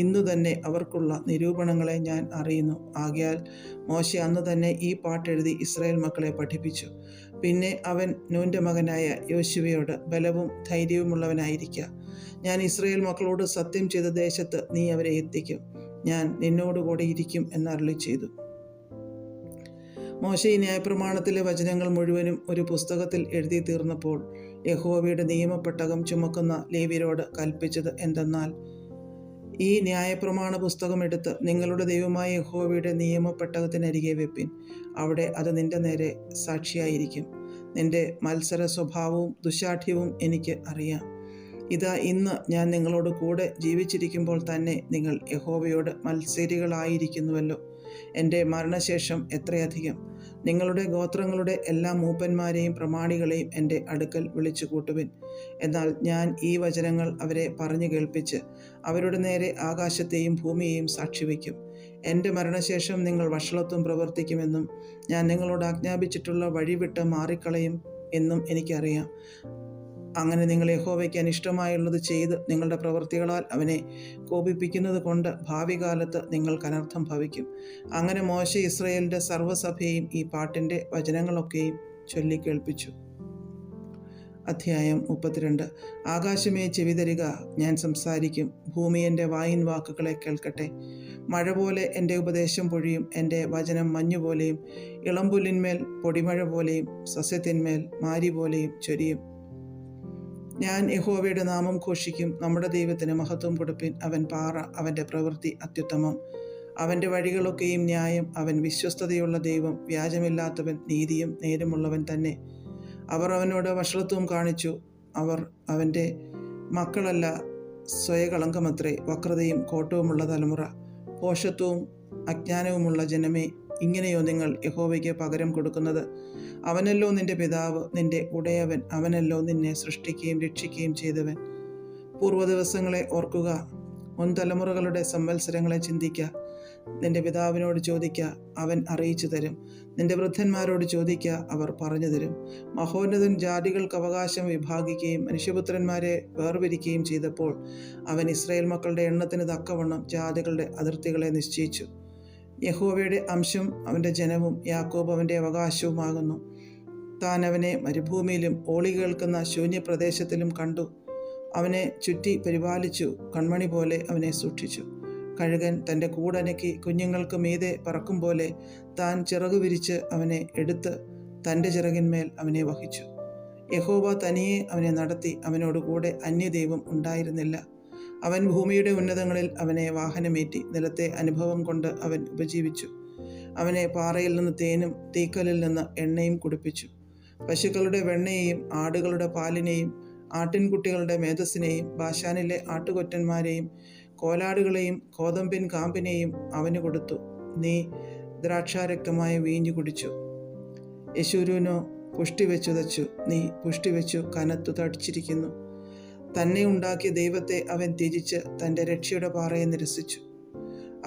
ഇന്നു തന്നെ അവർക്കുള്ള നിരൂപണങ്ങളെ ഞാൻ അറിയുന്നു. ആകയാൽ മോശ അന്ന് തന്നെ ഈ പാട്ടെഴുതി ഇസ്രായേൽ മക്കളെ പഠിപ്പിച്ചു. പിന്നെ അവൻ നൂൻ്റെ മകനായ യോശുവയോട്, ബലവും ധൈര്യവുമുള്ളവനായിരിക്കുക. ഞാൻ ഇസ്രായേൽ മക്കളോട് സത്യം ചെയ്ത ദേശത്ത് നീ അവരെ എത്തിക്കും. ഞാൻ നിന്നോടുകൂടെ ഇരിക്കും എന്നരുളി ചെയ്തു. മോശ ഈ ന്യായപ്രമാണത്തിലെ വചനങ്ങൾ മുഴുവനും ഒരു പുസ്തകത്തിൽ എഴുതി തീർന്നപ്പോൾ യഹോവയുടെ നിയമപ്പെട്ടകം ചുമക്കുന്ന ലേവ്യരോട് കൽപ്പിച്ചത് എന്തെന്നാൽ, ഈ ന്യായപ്രമാണ പുസ്തകം എടുത്ത് നിങ്ങളുടെ ദൈവമായ യഹോവയുടെ നിയമപ്പെട്ടകത്തിനരികെ വെപ്പിൻ. അവിടെ അത് നിന്റെ നേരെ സാക്ഷിയായിരിക്കും. നിന്റെ മത്സര സ്വഭാവവും ദുശാഠ്യവും എനിക്ക് അറിയാം. ഇതാ, ഇന്ന് ഞാൻ നിങ്ങളോട് കൂടെ ജീവിച്ചിരിക്കുമ്പോൾ തന്നെ നിങ്ങൾ യഹോവയോട് മത്സരികളായിരിക്കുന്നുവല്ലോ. എൻ്റെ മരണശേഷം എത്രയധികം! നിങ്ങളുടെ ഗോത്രങ്ങളുടെ എല്ലാ മൂപ്പന്മാരെയും പ്രമാണികളെയും എൻ്റെ അടുക്കൽ വിളിച്ചു കൂട്ടുവിൻ. എന്നാൽ ഞാൻ ഈ വചനങ്ങൾ അവരെ പറഞ്ഞു കേൾപ്പിച്ച് അവരുടെ നേരെ ആകാശത്തെയും ഭൂമിയെയും സാക്ഷിവയ്ക്കും. എൻ്റെ മരണശേഷം നിങ്ങൾ വഷളത്വം പ്രവർത്തിക്കുമെന്നും ഞാൻ നിങ്ങളോട് ആജ്ഞാപിച്ചിട്ടുള്ള വഴിവിട്ട് മാറിക്കളയും എന്നും എനിക്കറിയാം. അങ്ങനെ നിങ്ങൾ യഹോവയ്ക്ക് അനിഷ്ടമായുള്ളത് ചെയ്ത് നിങ്ങളുടെ പ്രവൃത്തികളാൽ അവനെ കോപിപ്പിക്കുന്നത് കൊണ്ട് ഭാവി കാലത്ത് നിങ്ങൾക്ക് അനർത്ഥം ഭവിക്കും. അങ്ങനെ മോശ ഇസ്രായേലിൻ്റെ സർവ്വസഭയെയും ഈ പാട്ടിൻ്റെ വചനങ്ങളൊക്കെയും ചൊല്ലിക്കേൾപ്പിച്ചു. അധ്യായം 32. ആകാശമേ ചെവിതരിക, ഞാൻ സംസാരിക്കും. ഭൂമി എൻ്റെ വായിൻ വാക്കുകളെ കേൾക്കട്ടെ. മഴ പോലെ എൻ്റെ ഉപദേശം പൊഴിയും. എൻ്റെ വചനം മഞ്ഞുപോലെയും ഇളമ്പുല്ലിന്മേൽ പൊടിമഴ പോലെയും സസ്യത്തിന്മേൽ മാരി പോലെയും ചൊരിയും. ഞാൻ യഹോവയുടെ നാമം ഘോഷിക്കും. നമ്മുടെ ദൈവത്തിന് മഹത്വം കൊടുപ്പിൻ. അവൻ പാറ, അവൻ്റെ പ്രവൃത്തി അത്യുത്തമം. അവൻ്റെ വഴികളൊക്കെയും ന്യായം. അവൻ വിശ്വസ്തതയുള്ള ദൈവം, വ്യാജമില്ലാത്തവൻ, നീതിയും നേരുമുള്ളവൻ തന്നെ. അവർ അവനോട് വഷളത്വം കാണിച്ചു. അവർ അവൻ്റെ മക്കളല്ല, സ്വയകളങ്കമത്രേ. വക്രതയും കോട്ടവുമുള്ള തലമുറ, ഭോഷത്വവും അജ്ഞാനവുമുള്ള ജനമേ, ഇങ്ങനെയോ നിങ്ങൾ യഹോവയ്ക്ക് പകരം കൊടുക്കുന്നത്? അവനല്ലോ നിന്റെ പിതാവ്, നിന്റെ ഉടയവൻ. അവനല്ലോ നിന്നെ സൃഷ്ടിക്കുകയും രക്ഷിക്കുകയും ചെയ്തവൻ. പൂർവ്വദിവസങ്ങളെ ഓർക്കുക. മുൻതലമുറകളുടെ സംവത്സരങ്ങളെ ചിന്തിക്ക. നിന്റെ പിതാവിനോട് ചോദിക്ക, അവൻ അറിയിച്ചു തരും. നിന്റെ വൃദ്ധന്മാരോട് ചോദിക്ക, അവർ പറഞ്ഞു തരും. മഹോന്നതൻ ജാതികൾക്ക് അവകാശം വിഭാഗിക്കുകയും മനുഷ്യപുത്രന്മാരെ വേർപിരിക്കുകയും ചെയ്തപ്പോൾ അവൻ ഇസ്രായേൽ മക്കളുടെ എണ്ണത്തിന് തക്കവണ്ണം ജാതികളുടെ അതിർത്തികളെ നിശ്ചയിച്ചു. യഹോവയുടെ അംശം അവൻ്റെ ജനവും യാക്കോബ് അവൻ്റെ അവകാശവുമാകുന്നു. താൻ അവനെ മരുഭൂമിയിലും ഓളി കേൾക്കുന്ന ശൂന്യപ്രദേശത്തിലും കണ്ടു. അവനെ ചുറ്റി പരിപാലിച്ചു, കൺമണി പോലെ അവനെ സൂക്ഷിച്ചു. കഴുകൻ തൻ്റെ കൂടനക്കി കുഞ്ഞുങ്ങൾക്ക് മീതെ പറക്കും പോലെ താൻ ചിറകു വിരിച്ച് അവനെ എടുത്ത് തൻ്റെ ചിറകിന്മേൽ അവനെ വഹിച്ചു. യഹോവ തനിയെ അവനെ നടത്തി, അവനോടുകൂടെ അന്യദൈവം ഉണ്ടായിരുന്നില്ല. അവൻ ഭൂമിയുടെ ഉന്നതങ്ങളിൽ അവനെ വാഹനമേറ്റി, നിലത്തെ അനുഭവം കൊണ്ട് അവൻ ഉപജീവിച്ചു. അവനെ പാറയിൽ നിന്ന് തേനും തീക്കലിൽ നിന്ന് എണ്ണയും കുടിപ്പിച്ചു. പശുക്കളുടെ വെണ്ണയെയും ആടുകളുടെ പാലിനെയും ആട്ടിൻകുട്ടികളുടെ മേധസ്സിനെയും ബാശാനിലെ ആട്ടുകൊറ്റന്മാരെയും കോലാടുകളെയും കോതമ്പിൻ കാമ്പിനെയും അവന് കൊടുത്തു. നീ ദ്രാക്ഷാരക്തമായ വീഞ്ഞു കുടിച്ചു. യശൂരൂനോ പുഷ്ടി വെച്ചുതച്ചു, നീ പുഷ്ടി വെച്ചു കനത്തു തടിച്ചിരിക്കുന്നു. തന്നെ ഉണ്ടാക്കിയ ദൈവത്തെ അവൻ ത്യജിച്ച് തൻ്റെ രക്ഷയുടെ പാറയെ നിരസിച്ചു.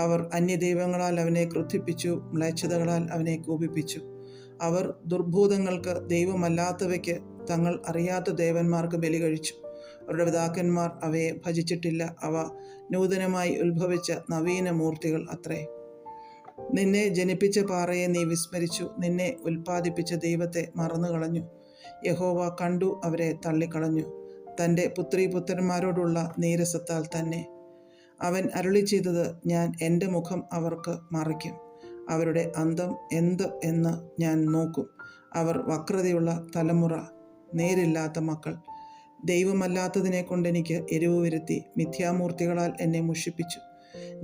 അവർ അന്യദൈവങ്ങളാൽ അവനെ ക്രുദ്ധിപ്പിച്ചു, മ്ലേച്ഛതകളാൽ അവനെ കോപിപ്പിച്ചു. അവർ ദുർഭൂതങ്ങൾക്ക്, ദൈവമല്ലാത്തവയ്ക്ക്, തങ്ങൾ അറിയാത്ത ദേവന്മാർക്ക് ബലി കഴിച്ചു. അവരുടെ പിതാക്കന്മാർ അവയെ ഭജിച്ചിട്ടില്ല. അവ നൂതനമായി ഉത്ഭവിച്ച നവീന മൂർത്തികൾ അത്രേ. നിന്നെ ജനിപ്പിച്ച പാറയെ നീ വിസ്മരിച്ചു, നിന്നെ ഉൽപ്പാദിപ്പിച്ച ദൈവത്തെ മറന്നുകളഞ്ഞു. യഹോവ കണ്ടു, അവരെ തള്ളിക്കളഞ്ഞു, തൻ്റെ പുത്രീപുത്രന്മാരോടുള്ള നീരസത്താൽ തന്നെ. അവൻ അരുളി ചെയ്തത്, ഞാൻ എൻ്റെ മുഖം അവർക്ക് മറയ്ക്കും. അവരുടെ അന്തം എന്ത് എന്ന് ഞാൻ നോക്കും. അവർ വക്രതയുള്ള തലമുറ, നേരില്ലാത്ത മക്കൾ. ദൈവമല്ലാത്തതിനെ കൊണ്ടെനിക്ക് എരിവ് വരുത്തി, മിഥ്യാമൂർത്തികളാൽ എന്നെ മുഷിപ്പിച്ചു.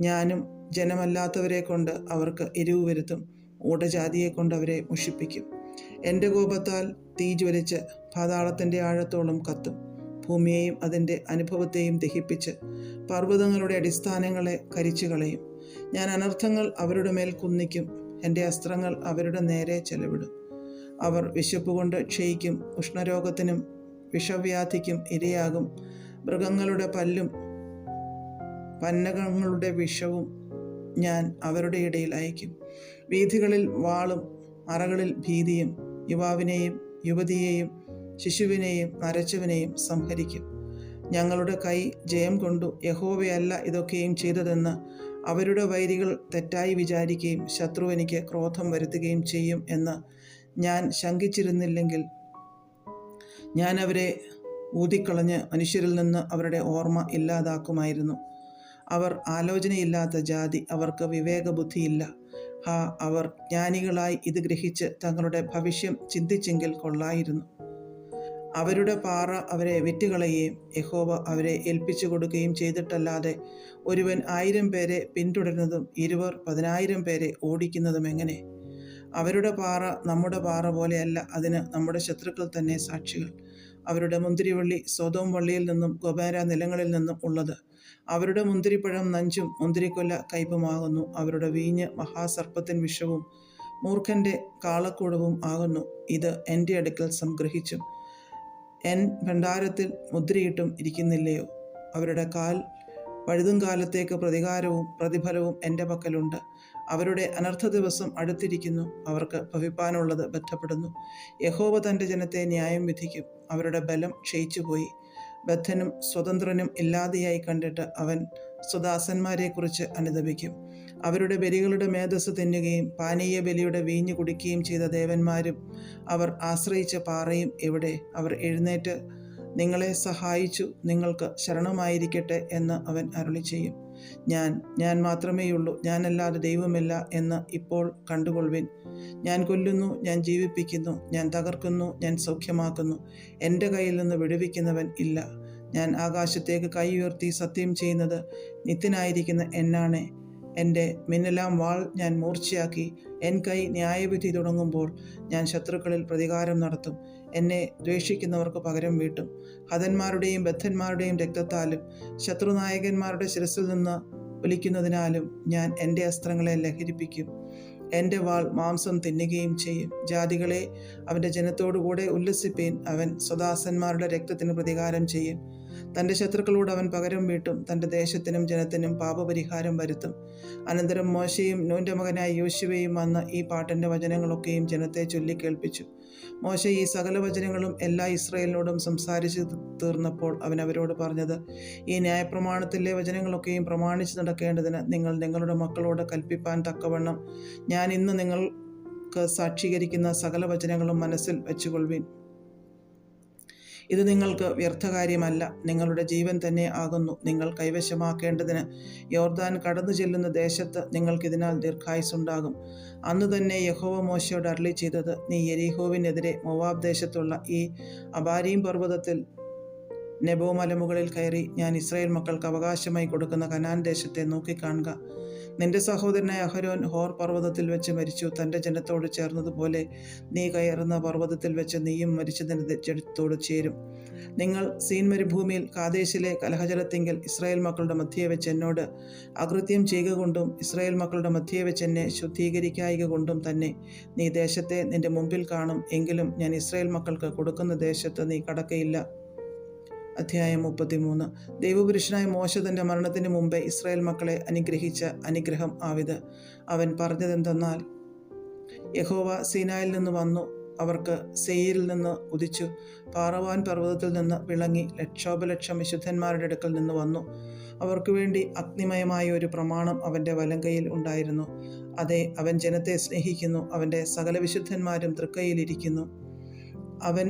ഞാനും ജനമല്ലാത്തവരെ കൊണ്ട് അവർക്ക് എരിവ് വരുത്തും, ഊഢജാതിയെ കൊണ്ട് അവരെ മുഷിപ്പിക്കും. എൻ്റെ കോപത്താൽ തീ ജ്വലിച്ച് പാതാളത്തിൻ്റെ ആഴത്തോളം കത്തും. ഭൂമിയെയും അതിൻ്റെ അനുഭവത്തെയും ദഹിപ്പിച്ച് പർവ്വതങ്ങളുടെ അടിസ്ഥാനങ്ങളെ കരിച്ചു കളയും. ഞാൻ അനർത്ഥങ്ങൾ അവരുടെ മേൽ കുന്നിക്കും, എൻ്റെ അസ്ത്രങ്ങൾ അവരുടെ നേരെ ചെലവിടും. അവർ വിശപ്പുകൊണ്ട് ക്ഷയിക്കും, ഉഷ്ണരോഗത്തിനും വിഷവ്യാധിക്കും ഇരയാകും. മൃഗങ്ങളുടെ പല്ലും പന്നകങ്ങളുടെ വിഷവും ഞാൻ അവരുടെ ഇടയിൽ അയക്കും. വീഥികളിൽ വാളും അറകളിൽ ഭീതിയും. യുവാവിനെയും യുവതിയെയും ശിശുവിനെയും നരച്ചവനെയും സംഹരിക്കും. ഞങ്ങളുടെ കൈ ജയം കൊണ്ടു, യഹോവയല്ല ഇതൊക്കെയും ചെയ്തതെന്ന് അവരുടെ വൈരികൾ തെറ്റായി വിചാരിക്കുകയും ശത്രു എനിക്ക് ക്രോധം വരുത്തുകയും ചെയ്യും എന്ന് ഞാൻ ശങ്കിച്ചിരുന്നില്ലെങ്കിൽ ഞാൻ അവരെ ഊതിക്കളഞ്ഞ് മനുഷ്യരിൽ നിന്ന് അവരുടെ ഓർമ്മ ഇല്ലാതാക്കുമായിരുന്നു. അവർ ആലോചനയില്ലാത്ത ജാതി, അവർക്ക് വിവേകബുദ്ധിയില്ല. അവർ ജ്ഞാനികളായി ഇത് ഗ്രഹിച്ച് തങ്ങളുടെ ഭവിഷ്യം ചിന്തിച്ചെങ്കിൽ കൊള്ളായിരുന്നു. അവരുടെ പാറ അവരെ വിറ്റുകളയുകയും യഹോവ അവരെ ഏൽപ്പിച്ചു കൊടുക്കുകയും ചെയ്തിട്ടല്ലാതെ ഒരുവൻ 1000 പേരെ പിന്തുടരുന്നതും 10,000 പേരെ ഓടിക്കുന്നതും എങ്ങനെ? അവരുടെ പാറ നമ്മുടെ പാറ പോലെയല്ല, അതിന് നമ്മുടെ ശത്രുക്കൾ തന്നെ സാക്ഷികൾ. അവരുടെ മുന്തിരിവള്ളി സൊദോം വള്ളിയിൽ നിന്നും ഗൊമോര നിലങ്ങളിൽ നിന്നും ഉള്ളത്. അവരുടെ മുന്തിരിപ്പഴം നഞ്ചും മുന്തിരിക്കൊല കയ്പുമാകുന്നു. അവരുടെ വീഞ്ഞ് മഹാസർപ്പത്തിൻ വിഷവും മൂർഖൻ്റെ കാളക്കൂടവും ആകുന്നു. ഇത് എൻ്റെ അടുക്കൽ സംഗ്രഹിച്ചും എൻ ഭണ്ഡാരത്തിൽ മുദ്രയിട്ടും ഇരിക്കുന്നില്ലയോ? അവരുടെ കാൽ വഴുതുംകാലത്തേക്ക് പ്രതികാരവും പ്രതിഫലവും എൻ്റെ പക്കലുണ്ട്. അവരുടെ അനർത്ഥ ദിവസം അടുത്തിരിക്കുന്നു, അവർക്ക് ഭവിപ്പാനുള്ളത് ബദ്ധപ്പെടുന്നു. യഹോവ തൻ്റെ ജനത്തെ ന്യായം വിധിക്കും. അവരുടെ ബലം ക്ഷയിച്ചുപോയി. ബദ്ധനും സ്വതന്ത്രനും ഇല്ലാതെയായി കണ്ടിട്ട് അവൻ സ്വദാസന്മാരെക്കുറിച്ച് അനുതപിക്കും. അവരുടെ ബലികളുടെ മേധസ് തിന്നുകയും പാനീയ ബലിയുടെ വീഞ്ഞു കുടിക്കുകയും ചെയ്ത ദേവന്മാരും അവർ ആശ്രയിച്ച പാറയും എവിടെ? അവർ എഴുന്നേറ്റ് നിങ്ങളെ സഹായിച്ചു, നിങ്ങൾക്ക് ശരണമായിരിക്കട്ടെ എന്ന് അവൻ അരുളി ചെയ്യും. ഞാൻ മാത്രമേയുള്ളൂ, ഞാനല്ലാതെ ദൈവമില്ല എന്ന് ഇപ്പോൾ കണ്ടുകൊള്ളുവിൻ. ഞാൻ കൊല്ലുന്നു, ഞാൻ ജീവിപ്പിക്കുന്നു, ഞാൻ തകർക്കുന്നു, ഞാൻ സൗഖ്യമാക്കുന്നു. എൻ്റെ കയ്യിൽ നിന്ന് വിടുവിക്കുന്നവൻ ഇല്ല. ഞാൻ ആകാശത്തേക്ക് കൈ ഉയർത്തി സത്യം ചെയ്യുന്നത് നിത്യനായിരിക്കുന്ന എന്നാണ്. എൻ്റെ മിന്നലാം വാൾ ഞാൻ മൂർച്ചയാക്കി. എൻ കൈ ന്യായവിധി തുടങ്ങുമ്പോൾ ഞാൻ ശത്രുക്കളിൽ പ്രതികാരം നടത്തും. എന്നെ ദ്വേഷിക്കുന്നവർക്ക് പകരം വീട്ടും. ഹതന്മാരുടെയും ബദ്ധന്മാരുടെയും രക്തത്താലും ശത്രുനായകന്മാരുടെ ശിരസിൽ നിന്ന് ഒലിക്കുന്നതിനാലും ഞാൻ എൻ്റെ അസ്ത്രങ്ങളെ ലഹരിപ്പിക്കും. എൻ്റെ വാൾ മാംസം തിന്നുകയും ചെയ്യും. ജാതികളെ, അവൻ്റെ ജനത്തോടുകൂടെ ഉല്ലസിപ്പീൻ. അവൻ സ്വദാസന്മാരുടെ രക്തത്തിന് പ്രതികാരം ചെയ്യും. തൻ്റെ ശത്രുക്കളോട് അവൻ പകരം വീട്ടും. തൻ്റെ ദേശത്തിനും ജനത്തിനും പാപപരിഹാരം വരുത്തും. അനന്തരം മോശയും നൂൻ്റെ മകനായ യോശുവയും വന്ന് ഈ പാട്ടിൻ്റെ വചനങ്ങളൊക്കെയും ജനത്തെ ചൊല്ലിക്കേൾപ്പിച്ചു. മോശ ഈ സകല വചനങ്ങളും എല്ലാ ഇസ്രായേലിനോടും സംസാരിച്ചു തീർന്നപ്പോൾ അവൻ അവരോട് പറഞ്ഞത്, ഈ ന്യായപ്രമാണത്തിലെ വചനങ്ങളൊക്കെയും പ്രമാണിച്ചു നടക്കേണ്ടതിന് നിങ്ങൾ നിങ്ങളുടെ മക്കളോട് കൽപ്പിപ്പാൻ തക്കവണ്ണം ഞാൻ ഇന്ന് നിങ്ങൾക്ക് സാക്ഷീകരിക്കുന്ന സകല വചനങ്ങളും മനസ്സിൽ വെച്ചുകൊള്ളുവിൻ. ഇത് നിങ്ങൾക്ക് വ്യർത്ഥകാര്യമല്ല, നിങ്ങളുടെ ജീവൻ തന്നെ ആകുന്നു. നിങ്ങൾ കൈവശമാക്കേണ്ടതിന് യോർദാൻ കടന്നു ചെല്ലുന്ന ദേശത്ത് നിങ്ങൾക്കിതിനാൽ ദീർഘായുസ്സുണ്ടാകും. അന്ന് തന്നെ യഹോവ മോശയോട് അരുളി ചെയ്തത്, നീ യെരിഹോവിനെതിരെ മോവാബ് ദേശത്തുള്ള ഈ അബാരീം പർവ്വതത്തിൽ നെബോ മലമുകളിൽ കയറി ഞാൻ ഇസ്രായേൽ മക്കൾക്ക് അവകാശമായി കൊടുക്കുന്ന കനാൻ ദേശത്തെ നോക്കിക്കാണുക. നിന്റെ സഹോദരനായ അഹരോൻ ഹോർ പർവ്വതത്തിൽ വെച്ച് മരിച്ചു. തൻ്റെ ജനത്തോട് ചേർന്നതുപോലെ നീ കയറുന്ന പർവ്വതത്തിൽ വെച്ച് നീയും മരിച്ചതിൻ്റെ ജനത്തോട് ചേരും. നിങ്ങൾ സീൻ മരുഭൂമിയിൽ കാദേശിലെ കലഹജലത്തിങ്കൽ ഇസ്രായേൽ മക്കളുടെ മധ്യേ വെച്ച് എന്നോട് അകൃത്യം ചെയ്യുക കൊണ്ടും ഇസ്രായേൽ മക്കളുടെ മധ്യേ വെച്ച് എന്നെ ശുദ്ധീകരിക്കായിക കൊണ്ടും തന്നെ നീ ദേശത്തെ നിന്റെ മുമ്പിൽ കാണും. എങ്കിലും ഞാൻ ഇസ്രായേൽ മക്കൾക്ക് കൊടുക്കുന്ന ദേശത്ത് നീ കടക്കയില്ല. അധ്യായം 33. ദൈവപുരുഷനായ മോശ തൻ്റെ മരണത്തിന് മുമ്പേ ഇസ്രായേൽ മക്കളെ അനുഗ്രഹിച്ച അനുഗ്രഹം ആവിത്. അവൻ പറഞ്ഞതെന്തെന്നാൽ, യഹോവ സീനായിൽ നിന്ന് വന്നു, അവർക്ക് സെയീരിൽ നിന്ന് ഉദിച്ചു, പാറവാൻ പർവ്വതത്തിൽ നിന്ന് വിളങ്ങി, ലക്ഷോപലക്ഷം വിശുദ്ധന്മാരുടെ അടുക്കൽ നിന്ന് വന്നു. അവർക്ക് വേണ്ടി അഗ്നിമയമായ ഒരു പ്രമാണം അവൻ്റെ വലങ്കയിൽ ഉണ്ടായിരുന്നു. അതെ, അവൻ ജനത്തെ സ്നേഹിക്കുന്നു. അവൻ്റെ സകല വിശുദ്ധന്മാരും തൃക്കൈയിലിരിക്കുന്നു. അവൻ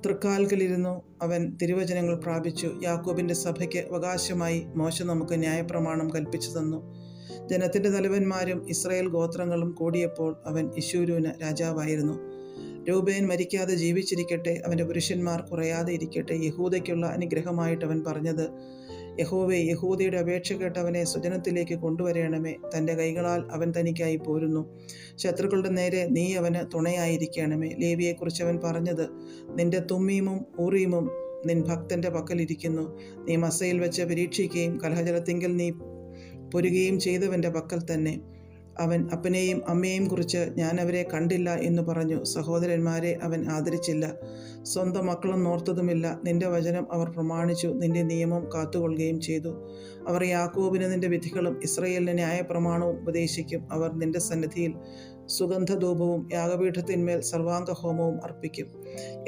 തൃക്കാൽക്കലിരുന്നു. അവൻ തിരുവചനങ്ങൾ പ്രാപിച്ചു. യാക്കോബിൻ്റെ സഭയ്ക്ക് അവകാശമായി മോശ നമുക്ക് ന്യായപ്രമാണം കൽപ്പിച്ചു തന്നു. ജനത്തിൻ്റെ തലവന്മാരും ഇസ്രായേൽ ഗോത്രങ്ങളും കൂടിയപ്പോൾ അവൻ യിശ്ശൂരൂന് രാജാവായിരുന്നു. രൂബേൻ മരിക്കാതെ ജീവിച്ചിരിക്കട്ടെ, അവൻ്റെ പുരുഷന്മാർ കുറയാതെ ഇരിക്കട്ടെ. യഹൂദയ്ക്കുള്ള അനുഗ്രഹമായിട്ട് അവൻ പറഞ്ഞത്, യഹോവേ, യഹൂദയുടെ അപേക്ഷ കേട്ട് അവനെ സ്വജനത്തിലേക്ക് കൊണ്ടുവരേണമേ. തൻ്റെ കൈകളാൽ അവൻ തനിക്കായി പോരുന്നു. ശത്രുക്കളുടെ നേരെ നീ അവന് തുണയായിരിക്കണമേ. ലേവിയെക്കുറിച്ച് അവൻ പറഞ്ഞത്, നിന്റെ തുമ്മീമും ഊറീമും നിൻ ഭക്തൻ്റെ പക്കലിരിക്കുന്നു. നീ മസ്സയിൽ വെച്ച് പരീക്ഷിക്കുകയും കലഹജലത്തിങ്കൽ നീ പൊരുകയും ചെയ്തവൻ്റെ പക്കൽ തന്നെ. അവൻ അപ്പനെയും അമ്മയെയും കുറിച്ച് ഞാൻ അവരെ കണ്ടില്ല എന്ന് പറഞ്ഞു. സഹോദരന്മാരെ അവൻ ആദരിച്ചില്ല, സ്വന്തം മക്കളും നോർത്തതുമില്ല. നിന്റെ വചനം അവർ പ്രമാണിച്ചു, നിന്റെ നിയമം കാത്തുകൊള്ളുകയും ചെയ്തു. അവർ യാക്കോബിന് നിന്റെ വിധികളും ഇസ്രായേലിന് ന്യായപ്രമാണവും ഉപദേശിക്കും. അവർ നിന്റെ സന്നിധിയിൽ സുഗന്ധധൂപവും യാഗപീഠത്തിന്മേൽ സർവാംഗഹോമവും അർപ്പിക്കും.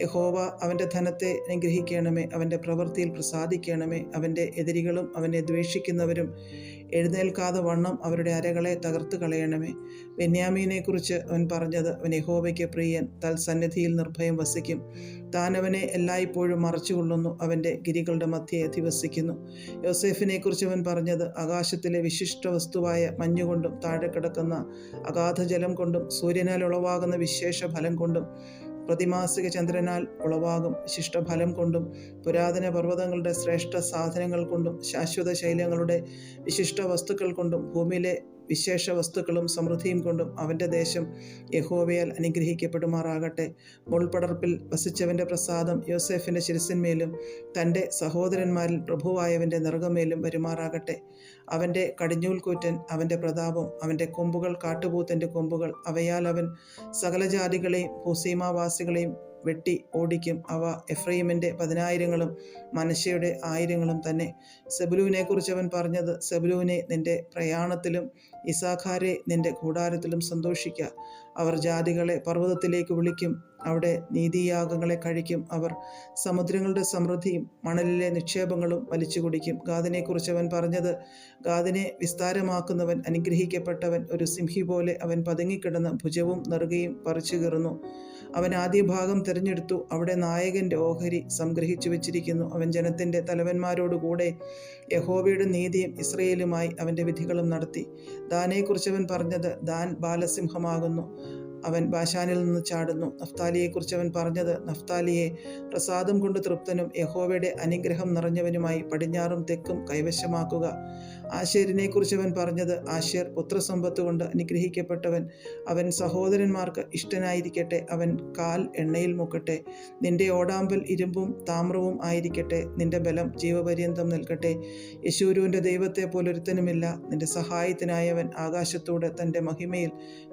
യഹോവ അവൻ്റെ ധനത്തെ അനുഗ്രഹിക്കണമേ, അവൻ്റെ പ്രവൃത്തിയിൽ പ്രസാദിക്കണമേ. അവൻ്റെ എതിരികളും അവനെ ദ്വേഷിക്കുന്നവരും എഴുന്നേൽക്കാതെ വണ്ണം അവരുടെ അരകളെ തകർത്ത് കളയണമേ. ബെന്യാമീനെക്കുറിച്ച് അവൻ പറഞ്ഞത്, അവൻ യഹോവയ്ക്ക് പ്രിയൻ, തൽസന്നിധിയിൽ നിർഭയം വസിക്കും. താൻ അവനെ എല്ലായ്പ്പോഴും മറച്ചുകൊള്ളുന്നു, അവൻ്റെ ഗിരികളുടെ മധ്യേ അധിവസിക്കുന്നു. യോസേഫിനെക്കുറിച്ച് അവൻ പറഞ്ഞത്, ആകാശത്തിലെ വിശിഷ്ട വസ്തുവായ മഞ്ഞുകൊണ്ടും താഴെ കിടക്കുന്ന അഗാധ ജലം കൊണ്ടും സൂര്യനാൽ ഉളവാകുന്ന വിശേഷ ഫലം കൊണ്ടും പ്രതിമാസിക ചന്ദ്രനാൽ ഉളവാകും ശിഷ്ടഫലം കൊണ്ടും പുരാതന പർവ്വതങ്ങളുടെ ശ്രേഷ്ഠ സാധനങ്ങൾ കൊണ്ടും ശാശ്വത ശൈലങ്ങളുടെ വിശിഷ്ട വസ്തുക്കൾ കൊണ്ടും ഭൂമിയിലെ വിശേഷ വസ്തുക്കളും സമൃദ്ധിയും കൊണ്ടും അവൻ്റെ ദേശം യഹോവയാൽ അനുഗ്രഹിക്കപ്പെടുമാറാകട്ടെ. മുൾപടർപ്പിൽ വസിച്ചവൻ്റെ പ്രസാദം യോസേഫിൻ്റെ ശിരസിന്മേലും തൻ്റെ സഹോദരന്മാരിൽ പ്രഭുവായവൻ്റെ നെറുകമേലും വരുമാറാകട്ടെ. അവൻ്റെ കടിഞ്ഞൂൽക്കൂറ്റൻ അവൻ്റെ പ്രതാപം, അവൻ്റെ കൊമ്പുകൾ കാട്ടുപോത്തിൻ്റെ കൊമ്പുകൾ. അവയാൽ അവൻ സകല ജാതികളെയും ഭൂസീമാവാസികളെയും വെട്ടി ഓടിക്കും. അവ എഫ്രൈമിൻ്റെ 10,000-ങ്ങളും മനശ്ശെയുടെ 1,000-ങ്ങളും തന്നെ. സെബുലൂനെക്കുറിച്ച് അവൻ പറഞ്ഞത്, സെബുലൂനെ, നിന്റെ പ്രയാണത്തിലും ഇസാഖാരെ നിന്റെ കൂടാരത്തിലും സന്തോഷിക്കുക. അവർ ജാതികളെ പർവ്വതത്തിലേക്ക് വിളിക്കും, അവിടെ നീതിയാഗങ്ങളെ കഴിക്കും. അവർ സമുദ്രങ്ങളുടെ സമൃദ്ധിയും മണലിലെ നിക്ഷേപങ്ങളും വലിച്ചു കുടിക്കും. ഗാദിനെക്കുറിച്ച് അവൻ പറഞ്ഞത്, ഗാദിനെ വിസ്താരമാക്കുന്നവൻ അനുഗ്രഹിക്കപ്പെട്ടവൻ. ഒരു സിംഹി പോലെ അവൻ പതുങ്ങിക്കിടന്ന് ഭുജവും നെറുകയും പറിച്ചു കീറുന്നു. അവൻ ആദ്യ ഭാഗം തിരഞ്ഞെടുത്തു, അവിടെ നായകൻ്റെ ഓഹരി സംഗ്രഹിച്ചു വച്ചിരിക്കുന്നു. അവൻ ജനത്തിൻ്റെ തലവന്മാരോടുകൂടെ യഹോവയുടെ നീതിയും ഇസ്രയേലുമായി അവൻ്റെ വിധികളും നടത്തി. ദാനെക്കുറിച്ച് അവൻ പറഞ്ഞത്, ദാൻ ബാലസിംഹമാകുന്നു, അവൻ ബാശാനിൽ നിന്ന് ചാടുന്നു. നഫ്താലിയെക്കുറിച്ച് അവൻ പറഞ്ഞത്, നഫ്താലിയെ, പ്രസാദം കൊണ്ട് തൃപ്തനും യഹോവയുടെ അനുഗ്രഹം നിറഞ്ഞവനുമായി പടിഞ്ഞാറും തെക്കും കൈവശമാക്കുക. ആശേരിനെക്കുറിച്ച് അവൻ പറഞ്ഞത്, ആശേർ പുത്രസമ്പത്ത് കൊണ്ട് അനുഗ്രഹിക്കപ്പെട്ടവൻ, അവൻ സഹോദരന്മാർക്ക് ഇഷ്ടനായിരിക്കട്ടെ, അവൻ കാൽ എണ്ണയിൽ മുക്കട്ടെ. നിന്റെ ഓടാമ്പൽ ഇരുമ്പും താമ്രവും ആയിരിക്കട്ടെ, നിന്റെ ബലം ജീവപര്യന്തം നിൽക്കട്ടെ. യെശൂരൂൻ്റെ ദൈവത്തെ പോലൊരുത്തനുമില്ല. നിന്റെ സഹായത്തിനായി അവൻ ആകാശത്തൂടെ തൻ്റെ മഹിമയിൽ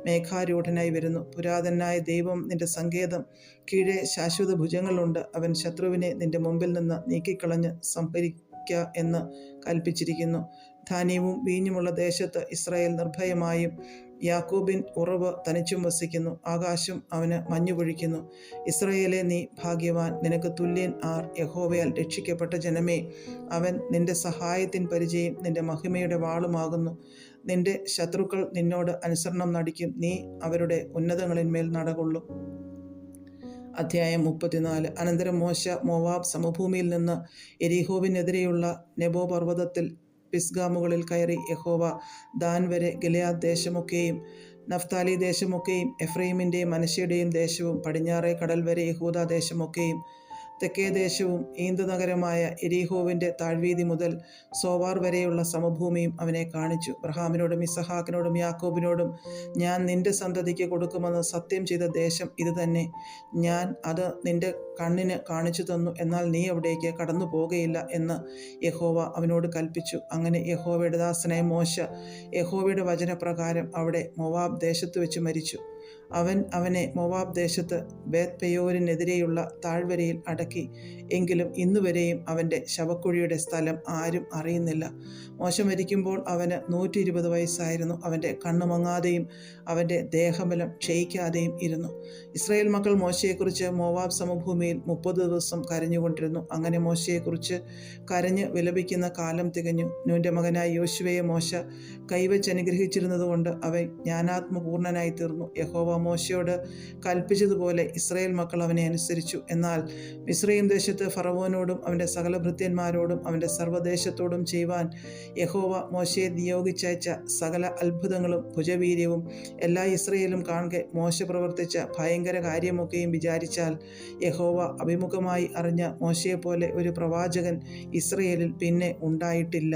മേഘാരൂഢനായി വരുന്നു. പുരാതനായ ദൈവം നിന്റെ സങ്കേതം, കീഴെ ശാശ്വത ഭുജങ്ങളുണ്ട്. അവൻ ശത്രുവിനെ നിന്റെ മുമ്പിൽ നിന്ന് നീക്കിക്കളഞ്ഞ് സംഹരിക്ക എന്ന് കൽപ്പിച്ചിരിക്കുന്നു. ധാന്യവും വീഞ്ഞുമുള്ള ദേശത്ത് ഇസ്രായേൽ നിർഭയമായും യാക്കോബിൻ ഉറവ് തനിച്ചും വസിക്കുന്നു. ആകാശം അവന് മഞ്ഞു പൊഴിക്കുന്നു. ഇസ്രായേലെ, നീ ഭാഗ്യവാൻ, നിനക്ക് തുല്യൻ ആർ? യഹോവയാൽ രക്ഷിക്കപ്പെട്ട ജനമേ, അവൻ നിന്റെ സഹായത്തിൻ പരിചയം, നിന്റെ മഹിമയുടെ വാളുമാകുന്നു. നിന്റെ ശത്രുക്കൾ നിന്നോട് അനുസരണം നടിക്കും, നീ അവരുടെ ഉന്നതങ്ങളിന്മേൽ നടകൊള്ളും. അധ്യായം 34. അനന്തരം മോശ മോവാബ് സമഭൂമിയിൽ നിന്ന് യെരിഹോവിനെതിരെയുള്ള നെബോ പർവ്വതത്തിൽ പിസ്ഗാമുകളിൽ കയറി. യഹോവ ദാൻ വരെ ഗിലെയാദ് ദേശമൊക്കെയും നഫ്താലി ദേശമൊക്കെയും എഫ്രൈമിൻ്റെയും മനശ്ശയുടെയും ദേശവും പടിഞ്ഞാറേ കടൽ വരെ യഹൂദാ ദേശമൊക്കെയും തെക്കേ ദേശവും ഈന്ത് നഗരമായ യെരിഹോവിൻ്റെ താഴ്വീതി മുതൽ സോവാർ വരെയുള്ള സമഭൂമിയും അവനെ കാണിച്ചു. അബ്രഹാമിനോടും ഇസഹാക്കിനോടും യാക്കോബിനോടും ഞാൻ നിന്റെ സന്തതിക്ക് കൊടുക്കുമെന്ന് സത്യം ചെയ്ത ദേശം ഇത് തന്നെ. ഞാൻ അത് നിന്റെ കണ്ണിന് കാണിച്ചു തന്നു, എന്നാൽ നീ അവിടേക്ക് കടന്നു പോകുകയില്ല എന്ന് യഹോവ അവനോട് കൽപ്പിച്ചു. അങ്ങനെ യഹോവയുടെ ദാസനായ മോശ യഹോവയുടെ വചനപ്രകാരം അവിടെ മോവാബ് ദേശത്ത് വെച്ച് മരിച്ചു. അവൻ അവനെ മോവാബ് ദേശത്ത് ബേത് പെയോരിനെതിരെയുള്ള താഴ്വരയിൽ അടക്കി. എങ്കിലും ഇന്നുവരെയും അവൻ്റെ ശവക്കുഴിയുടെ സ്ഥലം ആരും അറിയുന്നില്ല. മോശ മരിക്കുമ്പോൾ അവന് 120 വയസ്സായിരുന്നു. അവൻ്റെ കണ്ണ് മങ്ങാതെയും അവൻ്റെ ദേഹബലം ക്ഷയിക്കാതെയും ഇരുന്നു. ഇസ്രായേൽ മക്കൾ മോശയെക്കുറിച്ച് മോവാബ് സമഭൂമിയിൽ 30 ദിവസം കരഞ്ഞുകൊണ്ടിരുന്നു. അങ്ങനെ മോശയെക്കുറിച്ച് കരഞ്ഞ് വിലപിക്കുന്ന കാലം തികഞ്ഞു. നൂൻ്റെ മകനായ യോശുവയെ മോശ കൈവച്ച് അനുഗ്രഹിച്ചിരുന്നതുകൊണ്ട് അവൻ ജ്ഞാനാത്മപൂർണനായി തീർന്നു. യഹോവ മോശയോട് കൽപ്പിച്ചതുപോലെ ഇസ്രായേൽ മക്കൾ അവനെ അനുസരിച്ചു. എന്നാൽ മിസ്രയീം ദേശത്ത് ഫറവോനോടും അവൻ്റെ സകല ഭൃത്യന്മാരോടും അവൻ്റെ സർവ്വദേശത്തോടും ചെയ്യുവാൻ യഹോവ മോശയെ നിയോഗിച്ചയച്ച സകല അത്ഭുതങ്ങളും ഭുജവീര്യവും എല്ലാ ഇസ്രായേലും കാണെ മോശ പ്രവർത്തിച്ച ഭയങ്കര കാര്യമൊക്കെയും വിചാരിച്ചാൽ യഹോവ അഭിമുഖമായി അറിഞ്ഞ മോശയെപ്പോലെ ഒരു പ്രവാചകൻ ഇസ്രായേലിൽ പിന്നെ ഉണ്ടായിട്ടില്ല.